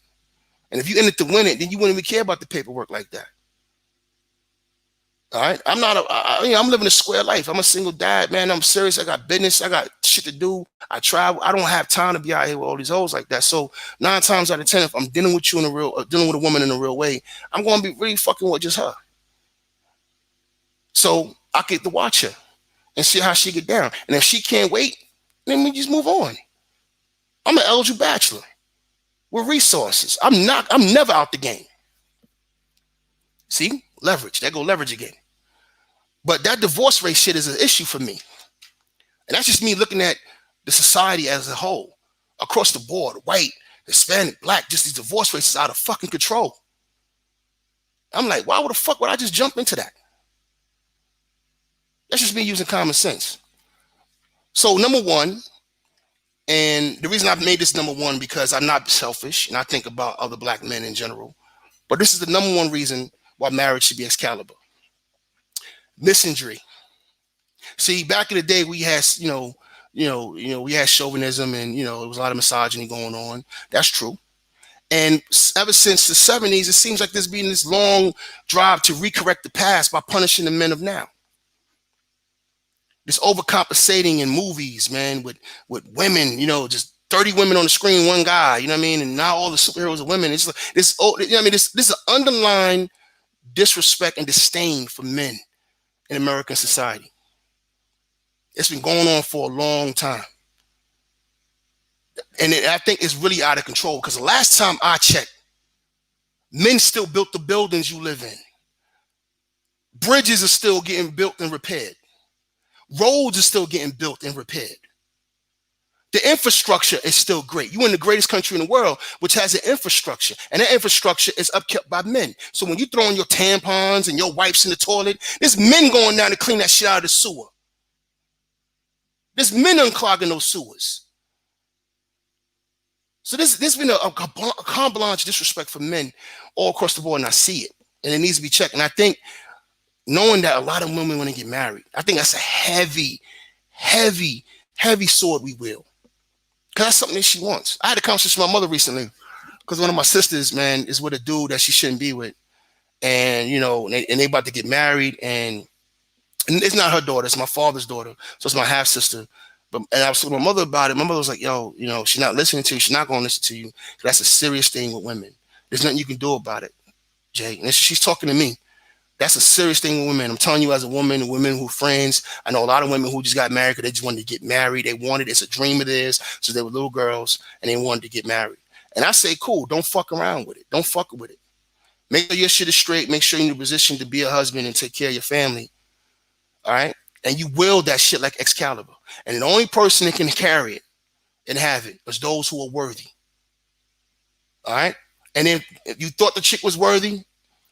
And if you in it to win it, then you wouldn't even care about the paperwork like that. All right? I'm living a square life. I'm a single dad, man. I'm serious. I got business. I got shit to do. I travel. I don't have time to be out here with all these hoes like that. So 9 times out of 10, if I'm dealing with you dealing with a woman in a real way, I'm going to be really fucking with just her. So I get to watch her and see how she get down. And if she can't wait, then we just move on. I'm an eligible bachelor with resources. I'm never out the game. See? Leverage. There go leverage again. But that divorce rate shit is an issue for me. And that's just me looking at the society as a whole. Across the board, white, Hispanic, black, just these divorce rates is out of fucking control. I'm like, why the fuck would I just jump into that? That's just me using common sense. So number 1, and the reason I've made this number 1 because I'm not selfish and I think about other black men in general. But this is the number 1 reason why marriage should be Excalibur. Misandry. See, back in the day, we had, we had chauvinism and, there was a lot of misogyny going on. That's true. And ever since the 70s, it seems like there's been this long drive to recorrect the past by punishing the men of now. This overcompensating in movies, man, with women, just 30 women on the screen, 1 guy, you know what I mean? And now all the superheroes are women. It's this, this is an underlying disrespect and disdain for men in American society. It's been going on for a long time. And I think it's really out of control because the last time I checked, men still built the buildings you live in. Bridges are still getting built and repaired. Roads are still getting built and repaired. The infrastructure is still great. You're in the greatest country in the world, which has an infrastructure. And that infrastructure is upkept by men. So when you throw in your tampons and your wipes in the toilet, there's men going down to clean that shit out of the sewer. There's men unclogging those sewers. So there's been a carte blanche disrespect for men all across the board, and I see it. And it needs to be checked. And I think knowing that a lot of women want to get married, I think that's a heavy, heavy, heavy sword we wield. Because that's something that she wants. I had a conversation with my mother recently because one of my sisters, man, is with a dude that she shouldn't be with. And, they about to get married. And it's not her daughter. It's my father's daughter. So it's my half-sister. And I was talking to my mother about it. My mother was like, yo, she's not listening to you. She's not going to listen to you. That's a serious thing with women. There's nothing you can do about it, Jay. And she's talking to me. That's a serious thing with women. I'm telling you, as a woman, women who are friends, I know a lot of women who just got married because they just wanted to get married. They wanted, it's a dream of theirs. So they were little girls and they wanted to get married. And I say, cool, don't fuck around with it. Don't fuck with it. Make sure your shit is straight. Make sure you're in a position to be a husband and take care of your family. All right? And you wield that shit like Excalibur. And the only person that can carry it and have it is those who are worthy. All right? And then if you thought the chick was worthy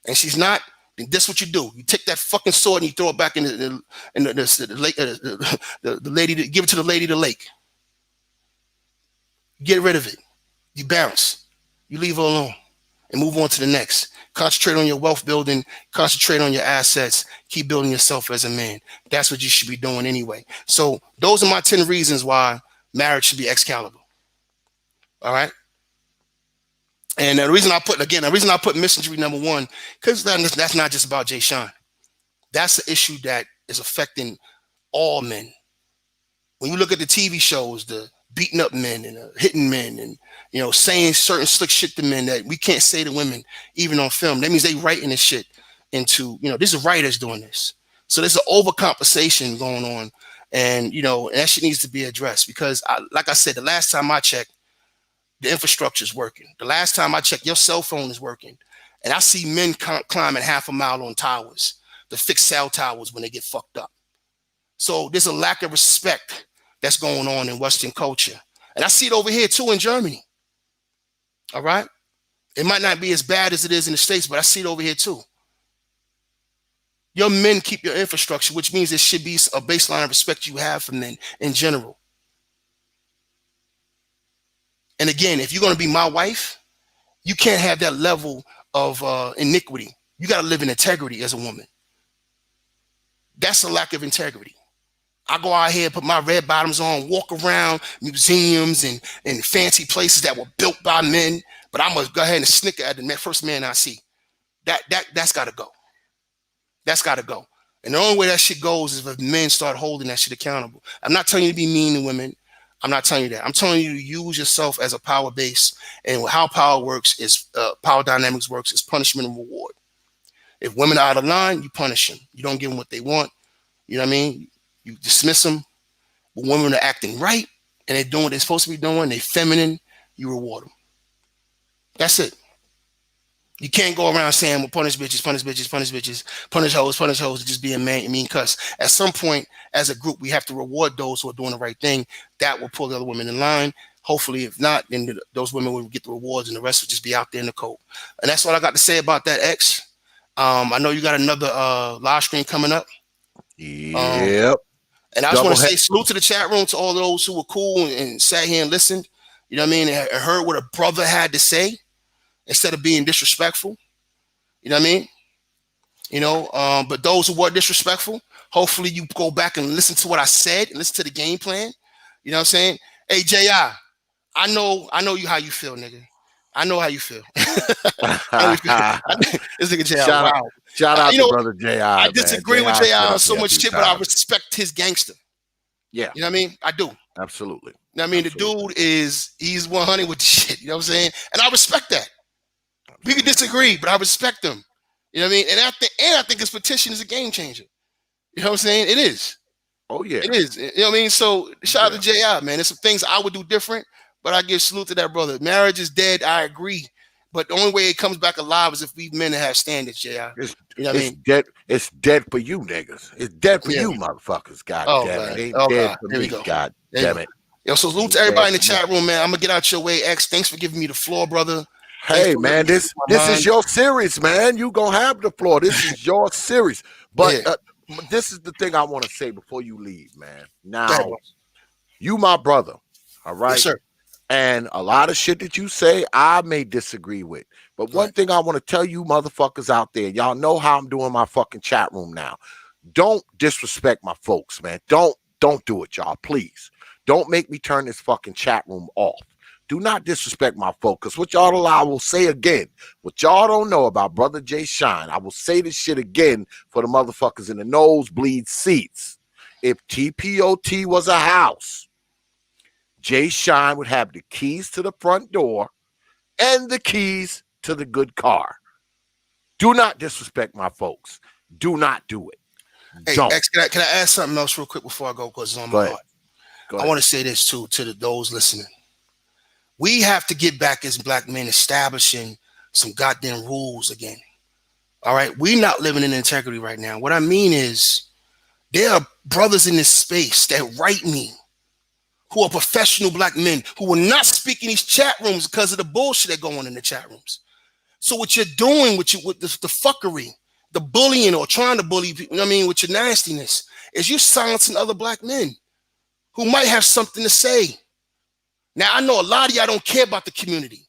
and she's not, then this is what you do. You take that fucking sword and you throw it back in the lake, the lady, give it to the lady of the lake. Get rid of it. You bounce. You leave her alone and move on to the next. Concentrate on your wealth building. Concentrate on your assets. Keep building yourself as a man. That's what you should be doing anyway. So those are my 10 reasons why marriage should be Excalibur. All right? And the reason I put misandry number one, because that's not just about JSHine. That's the issue that is affecting all men. When you look at the TV shows, the beating up men and hitting men, and saying certain slick shit to men that we can't say to women, even on film. That means they writing this shit into, this is writers doing this. So there's an overcompensation going on, and that shit needs to be addressed because, like I said, the last time I checked, the infrastructure is working. The last time I checked, your cell phone is working, and I see men climbing half a mile on towers, the fixed cell towers, when they get fucked up. So there's a lack of respect that's going on in Western culture, and I see it over here too in Germany. All right, it might not be as bad as it is in the States, but I see it over here too. Your men keep your infrastructure, which means there should be a baseline of respect you have for men in general. And again, if you're going to be my wife, you can't have that level of iniquity. You got to live in integrity as a woman. That's a lack of integrity. I go out here, put my red bottoms on, walk around museums and fancy places that were built by men, but I'm going to go ahead and snicker at the first man I see. That's got to go. That's got to go. And the only way that shit goes is if men start holding that shit accountable. I'm not telling you to be mean to women. I'm not telling you that. I'm telling you to use yourself as a power base. And how power works is, power dynamics works is punishment and reward. If women are out of line, you punish them. You don't give them what they want. You know what I mean? You dismiss them. But when women are acting right and they're doing what they're supposed to be doing, they're feminine, you reward them. That's it. You can't go around saying, well, punish bitches, punish bitches, punish bitches, punish hoes, and just be a mean cuss. At some point, as a group, we have to reward those who are doing the right thing. That will pull the other women in line. Hopefully, if not, then those women will get the rewards and the rest will just be out there in the cold. And that's all I got to say about that, X. I know you got another live stream coming up. Yep. And I just want to say salute to the chat room, to all those who were cool and sat here and listened. You know what I mean? And heard what a brother had to say instead of being disrespectful. You know what I mean? But those who were disrespectful, hopefully you go back and listen to what I said and listen to the game plan. You know what I'm saying? Hey, J.I., I know you how you feel, nigga. I know how you feel. This nigga J.I., wow. Shout out to brother J.I. I disagree with J.I. on so much shit, but I respect his gangster. Yeah. You know what I mean? I do. Absolutely. You know what I mean? Absolutely. The dude he's 100 with the shit. You know what I'm saying? And I respect that. We can disagree, but I respect him. You know what I mean? And I think his petition is a game changer. You know what I'm saying? It is. Oh, yeah. It is. You know what I mean? So shout out to J.I., man. There's some things I would do different, but I give salute to that brother. Marriage is dead. I agree. But the only way it comes back alive is if we men have standards, J.I. You know what I mean? Dead. It's dead for you, niggas. It's dead for you, motherfuckers. God damn it. It ain't dead for me. God damn it. Yo, so salute to everybody in the chat room, man. I'm going to get out your way, X. Thanks for giving me the floor, brother. Hey, man, this is your series, man. You gonna have the floor. This is your series. But this is the thing I want to say before you leave, man. Now, you my brother, all right? Yes, sir. And a lot of shit that you say, I may disagree with. But one thing I want to tell you motherfuckers out there, y'all know how I'm doing my fucking chat room now. Don't disrespect my folks, man. Don't do it, y'all, please. Don't make me turn this fucking chat room off. Do not disrespect my folks. What y'all allow, I will say again. What y'all don't know about Brother JSHine, I will say this shit again for the motherfuckers in the nosebleed seats. If T.P.O.T was a house, JSHine would have the keys to the front door and the keys to the good car. Do not disrespect my folks. Do not do it. Hey, don't. X, can I add something else real quick before I go? Because it's on my heart. I want to say this too to those listening. We have to get back as black men establishing some goddamn rules again. All right. We're not living in integrity right now. What I mean is there are brothers in this space that write me who are professional black men who will not speak in these chat rooms because of the bullshit that go on in the chat rooms. So what you're doing with the fuckery, the bullying or trying to bully people, you know what I mean, with your nastiness, is you silencing other black men who might have something to say. Now, I know a lot of y'all don't care about the community.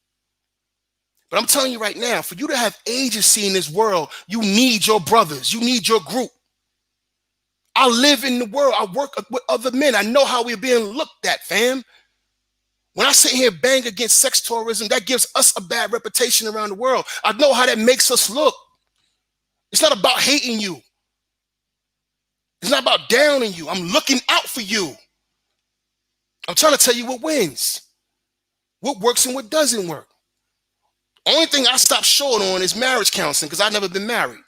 But I'm telling you right now, for you to have agency in this world, you need your brothers. You need your group. I live in the world. I work with other men. I know how we're being looked at, fam. When I sit here and bang against sex tourism, that gives us a bad reputation around the world. I know how that makes us look. It's not about hating you. It's not about downing you. I'm looking out for you. I'm trying to tell you what wins, what works and what doesn't work. Only thing I stopped short on is marriage counseling because I've never been married.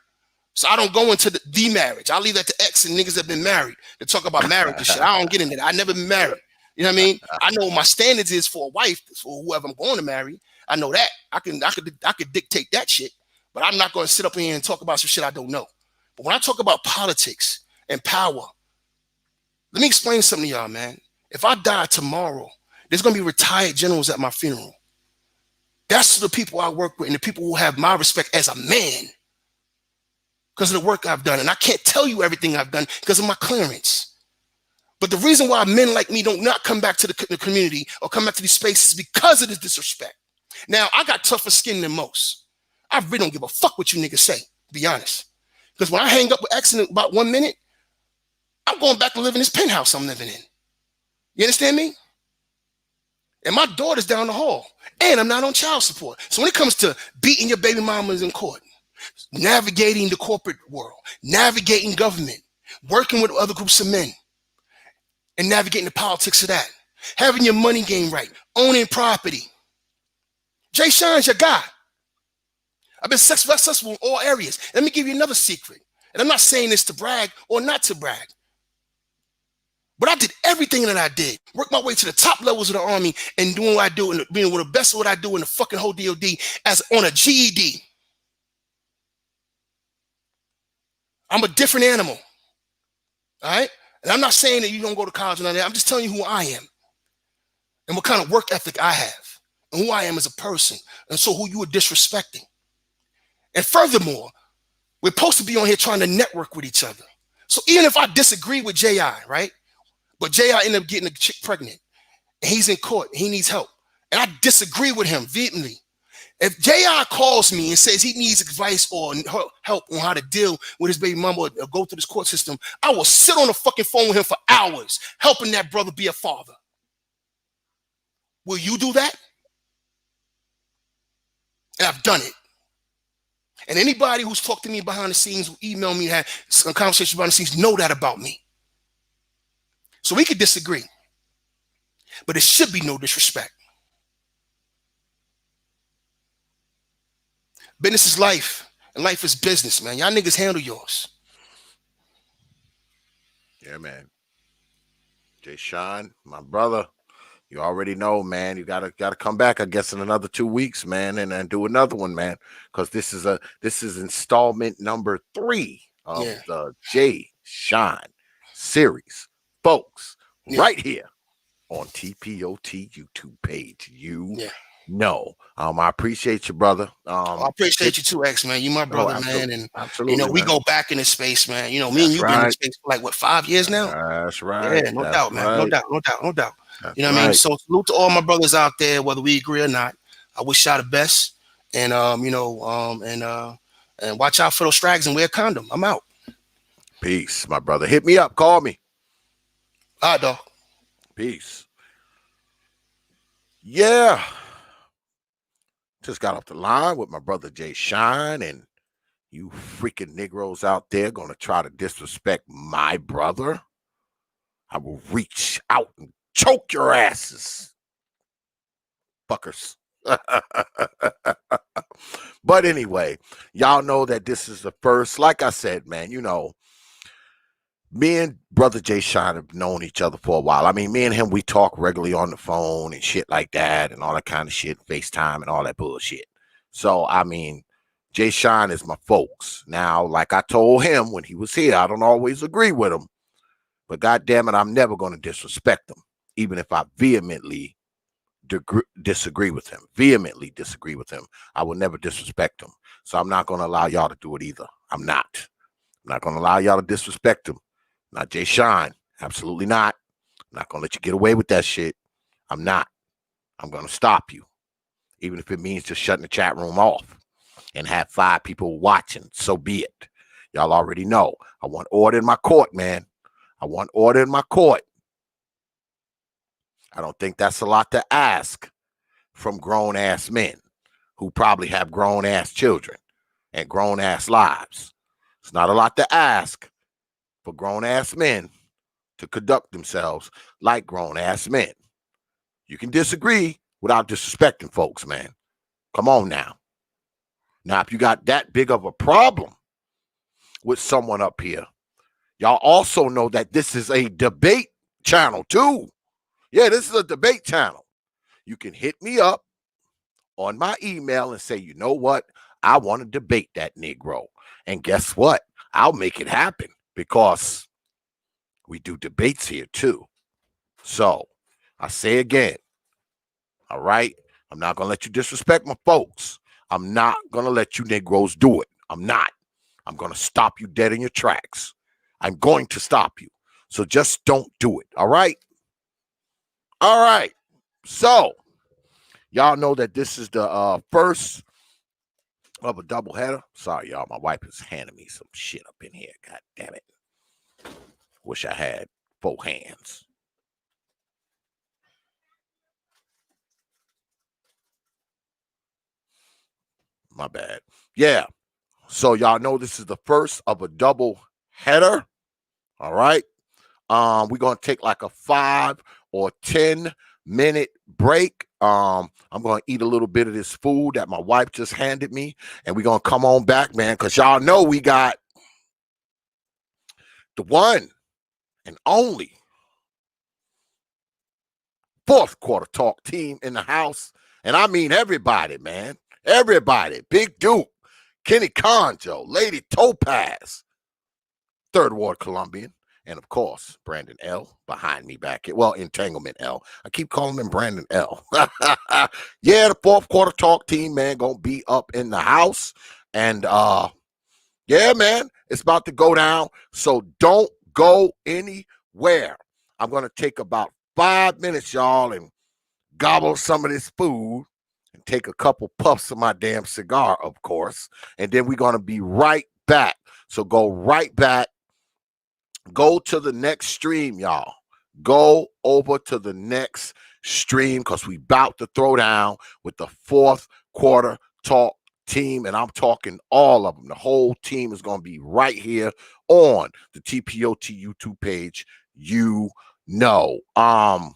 So I don't go into the marriage. I leave that to ex and niggas that been married to talk about marriage and shit. I don't get into that. I never been married. You know what I mean? I know what my standards is for a wife, for whoever I'm going to marry. I know that. I could dictate that shit, but I'm not going to sit up here and talk about some shit I don't know. But when I talk about politics and power, let me explain something to y'all, man. If I die tomorrow, there's going to be retired generals at my funeral. That's the people I work with and the people who have my respect as a man because of the work I've done. And I can't tell you everything I've done because of my clearance. But the reason why men like me don't not come back to the community or come back to these spaces is because of this disrespect. Now, I got tougher skin than most. I really don't give a fuck what you niggas say, to be honest. Because when I hang up with X in about 1 minute, I'm going back to live in this penthouse I'm living in. You understand me? And my daughter's down the hall. And I'm not on child support. So when it comes to beating your baby mamas in court, navigating the corporate world, navigating government, working with other groups of men, and navigating the politics of that, having your money game right, owning property. JSHine's your guy. I've been successful in all areas. Let me give you another secret. And I'm not saying this to brag or not to brag. But I did everything that I did. Worked my way to the top levels of the Army and doing what I do and being one of the best of what I do in the fucking whole DOD as on a GED. I'm a different animal. All right? And I'm not saying that you don't go to college and all that. I'm just telling you who I am and what kind of work ethic I have and who I am as a person. And so who you are disrespecting. And furthermore, we're supposed to be on here trying to network with each other. So even if I disagree with J.I., right? But J.I. ended up getting a chick pregnant. And he's in court. He needs help. And I disagree with him vehemently. If J.I. calls me and says he needs advice or help on how to deal with his baby mama or go through this court system, I will sit on the fucking phone with him for hours helping that brother be a father. Will you do that? And I've done it. And anybody who's talked to me behind the scenes, who emailed me, had some conversations behind the scenes, know that about me. So we could disagree, but it should be no disrespect. Business is life, and life is business, man. Y'all niggas handle yours. Yeah, man. JSHine, my brother, you already know, man. You gotta come back, I guess, in another 2 weeks, man, and do another one, man. Because this is installment number 3 of the JSHine series, folks. Right here on T.P.O.T. YouTube page. You know. I appreciate you, brother. I appreciate you too, X, man. You my brother, man. And absolutely, you know, we go back in this space, man. You know, me and you been in this space for like what, 5 years now? That's right. Yeah, no doubt, man. No doubt. You know what I mean? So salute to all my brothers out there, whether we agree or not. I wish y'all the best. And and watch out for those strags and wear a condom. I'm out. Peace, my brother. Hit me up, call me. All right, dog. Peace. Yeah. Just got off the line with my brother JSHine, and you freaking Negroes out there gonna try to disrespect my brother. I will reach out and choke your asses. Fuckers. But anyway, y'all know that this is the first, like I said, man, you know, me and brother JSHine have known each other for a while. I mean, me and him, we talk regularly on the phone and shit like that and all that kind of shit, FaceTime and all that bullshit. So, I mean, JSHine is my folks. Now, like I told him when he was here, I don't always agree with him. But goddamn it, I'm never going to disrespect him, even if I vehemently disagree with him. Vehemently disagree with him. I will never disrespect him. So I'm not going to allow y'all to do it either. I'm not going to allow y'all to disrespect him. Not JSHine. Absolutely not. I'm not going to let you get away with that shit. I'm not. I'm going to stop you. Even if it means just shutting the chat room off and have 5 people watching, so be it. Y'all already know. I want order in my court, man. I want order in my court. I don't think that's a lot to ask from grown-ass men who probably have grown-ass children and grown-ass lives. It's not a lot to ask for grown-ass men to conduct themselves like grown-ass men. You can disagree without disrespecting folks, man. Come on now. Now, if you got that big of a problem with someone up here, y'all also know that this is a debate channel too. Yeah, this is a debate channel. You can hit me up on my email and say, you know what? I want to debate that Negro. And guess what? I'll make it happen because we do debates here too. So I say again, all right? I'm not going to let you disrespect my folks. I'm not going to let you Negroes do it. I'm not. I'm going to stop you dead in your tracks. I'm going to stop you. So just don't do it. All right? All right. So y'all know that this is the first of a doubleheader. Sorry, y'all. My wife is handing me some shit up in here. God damn it. Wish I had 4 hands. My bad. Yeah. So y'all know this is the first of a double header. All right. We're gonna take like a 5 or 10-minute break. I'm gonna eat a little bit of this food that my wife just handed me, and we're gonna come on back, man, because y'all know we got the one and only fourth quarter talk team in the house. And I mean everybody, man. Everybody. Big Duke, Kenny Conjo, Lady Topaz, Third Ward Colombian, and of course, Brandon L. behind me back here. Well, Entanglement L. I keep calling him Brandon L. Yeah, the fourth quarter talk team, man, gonna be up in the house. And yeah, man, it's about to go down. So don't go anywhere. I'm gonna take about 5 minutes, y'all, and gobble some of this food and take a couple puffs of my damn cigar, of course. And then we're gonna be right back. So go right back. Go to the next stream, y'all. Go over to the next stream because we about to throw down with the fourth quarter talk team. And I'm talking all of them. The whole team is going to be right here on the T.P.O.T YouTube page. You know. I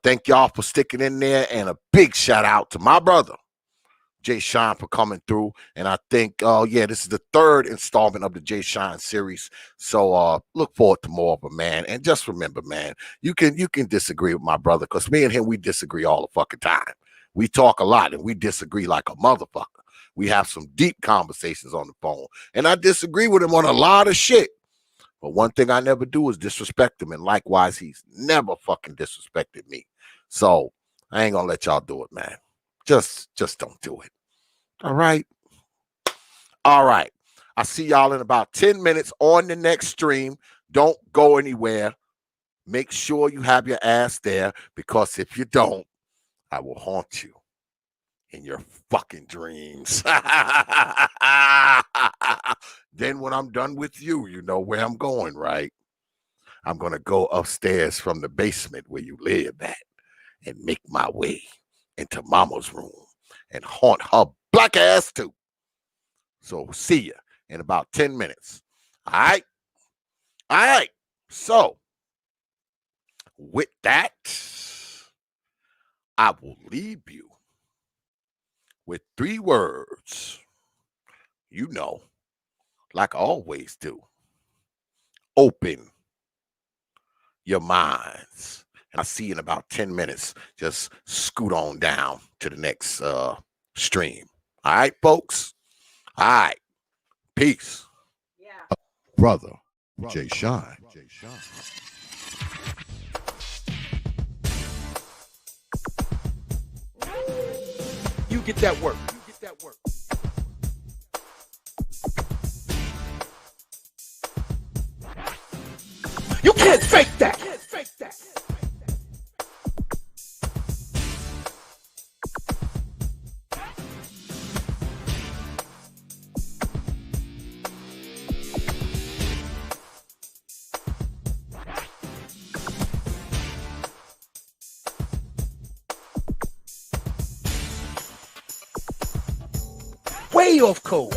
thank y'all for sticking in there, and a big shout out to my brother JSHine for coming through. And I think yeah, this is the 3rd installment of the JSHine series. So look forward to more of them, man. And just remember, man, you can disagree with my brother, because me and him, we disagree all the fucking time. We talk a lot and we disagree like a motherfucker. We have some deep conversations on the phone, and I disagree with him on a lot of shit. But one thing I never do is disrespect him, and likewise, he's never fucking disrespected me. So I ain't gonna let y'all do it, man. Just don't do it. All right. All right. I'll see y'all in about 10 minutes on the next stream. Don't go anywhere. Make sure you have your ass there, because if you don't, I will haunt you in your fucking dreams. Then when I'm done with you, you know where I'm going, right? I'm going to go upstairs from the basement where you live at and make my way into mama's room and haunt her black ass too. So see ya in about 10 minutes. All right? All right. So with that, I will leave you with 3 words. You know, like I always do. Open your minds. And I'll see you in about 10 minutes. Just scoot on down to the next stream. All right, folks? All right. Peace. Yeah. Brother JSHine. You get that work. You can't fake that. Way off code.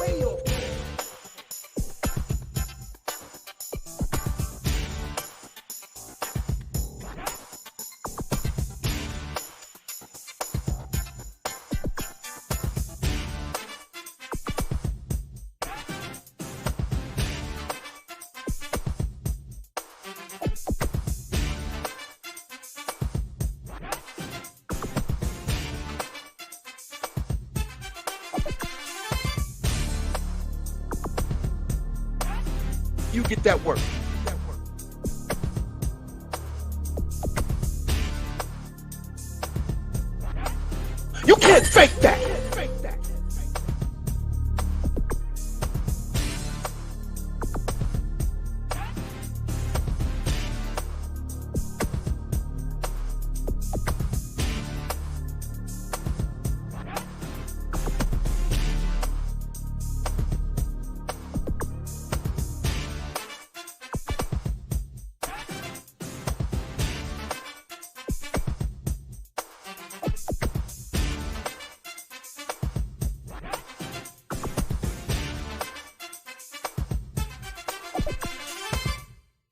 You get that work. You can't fake that.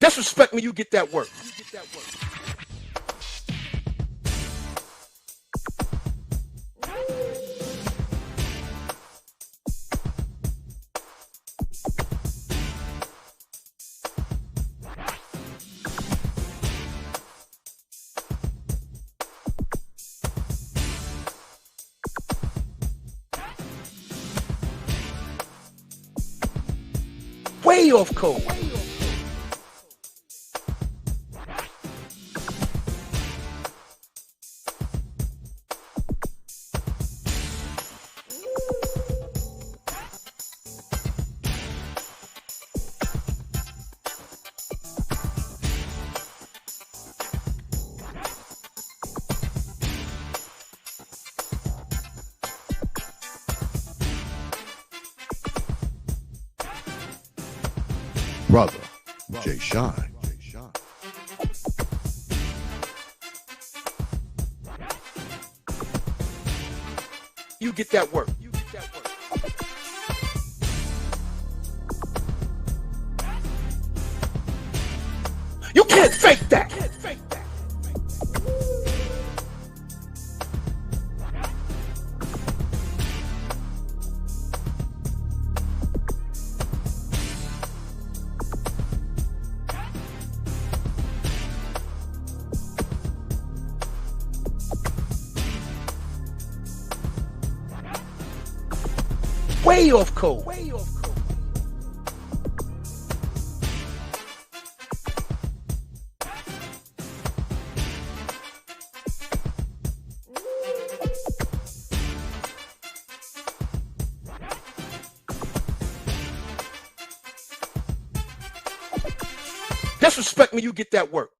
Disrespect me, you get that work. Way off code. Brother, JSHine. You get that work. You can't fake that. Way off code. Disrespect me, you get that work.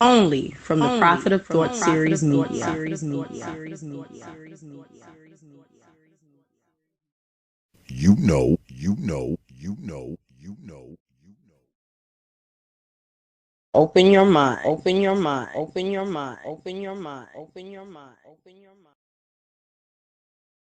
Only from the Prophet of Thought Series Media. You know. Open your mind.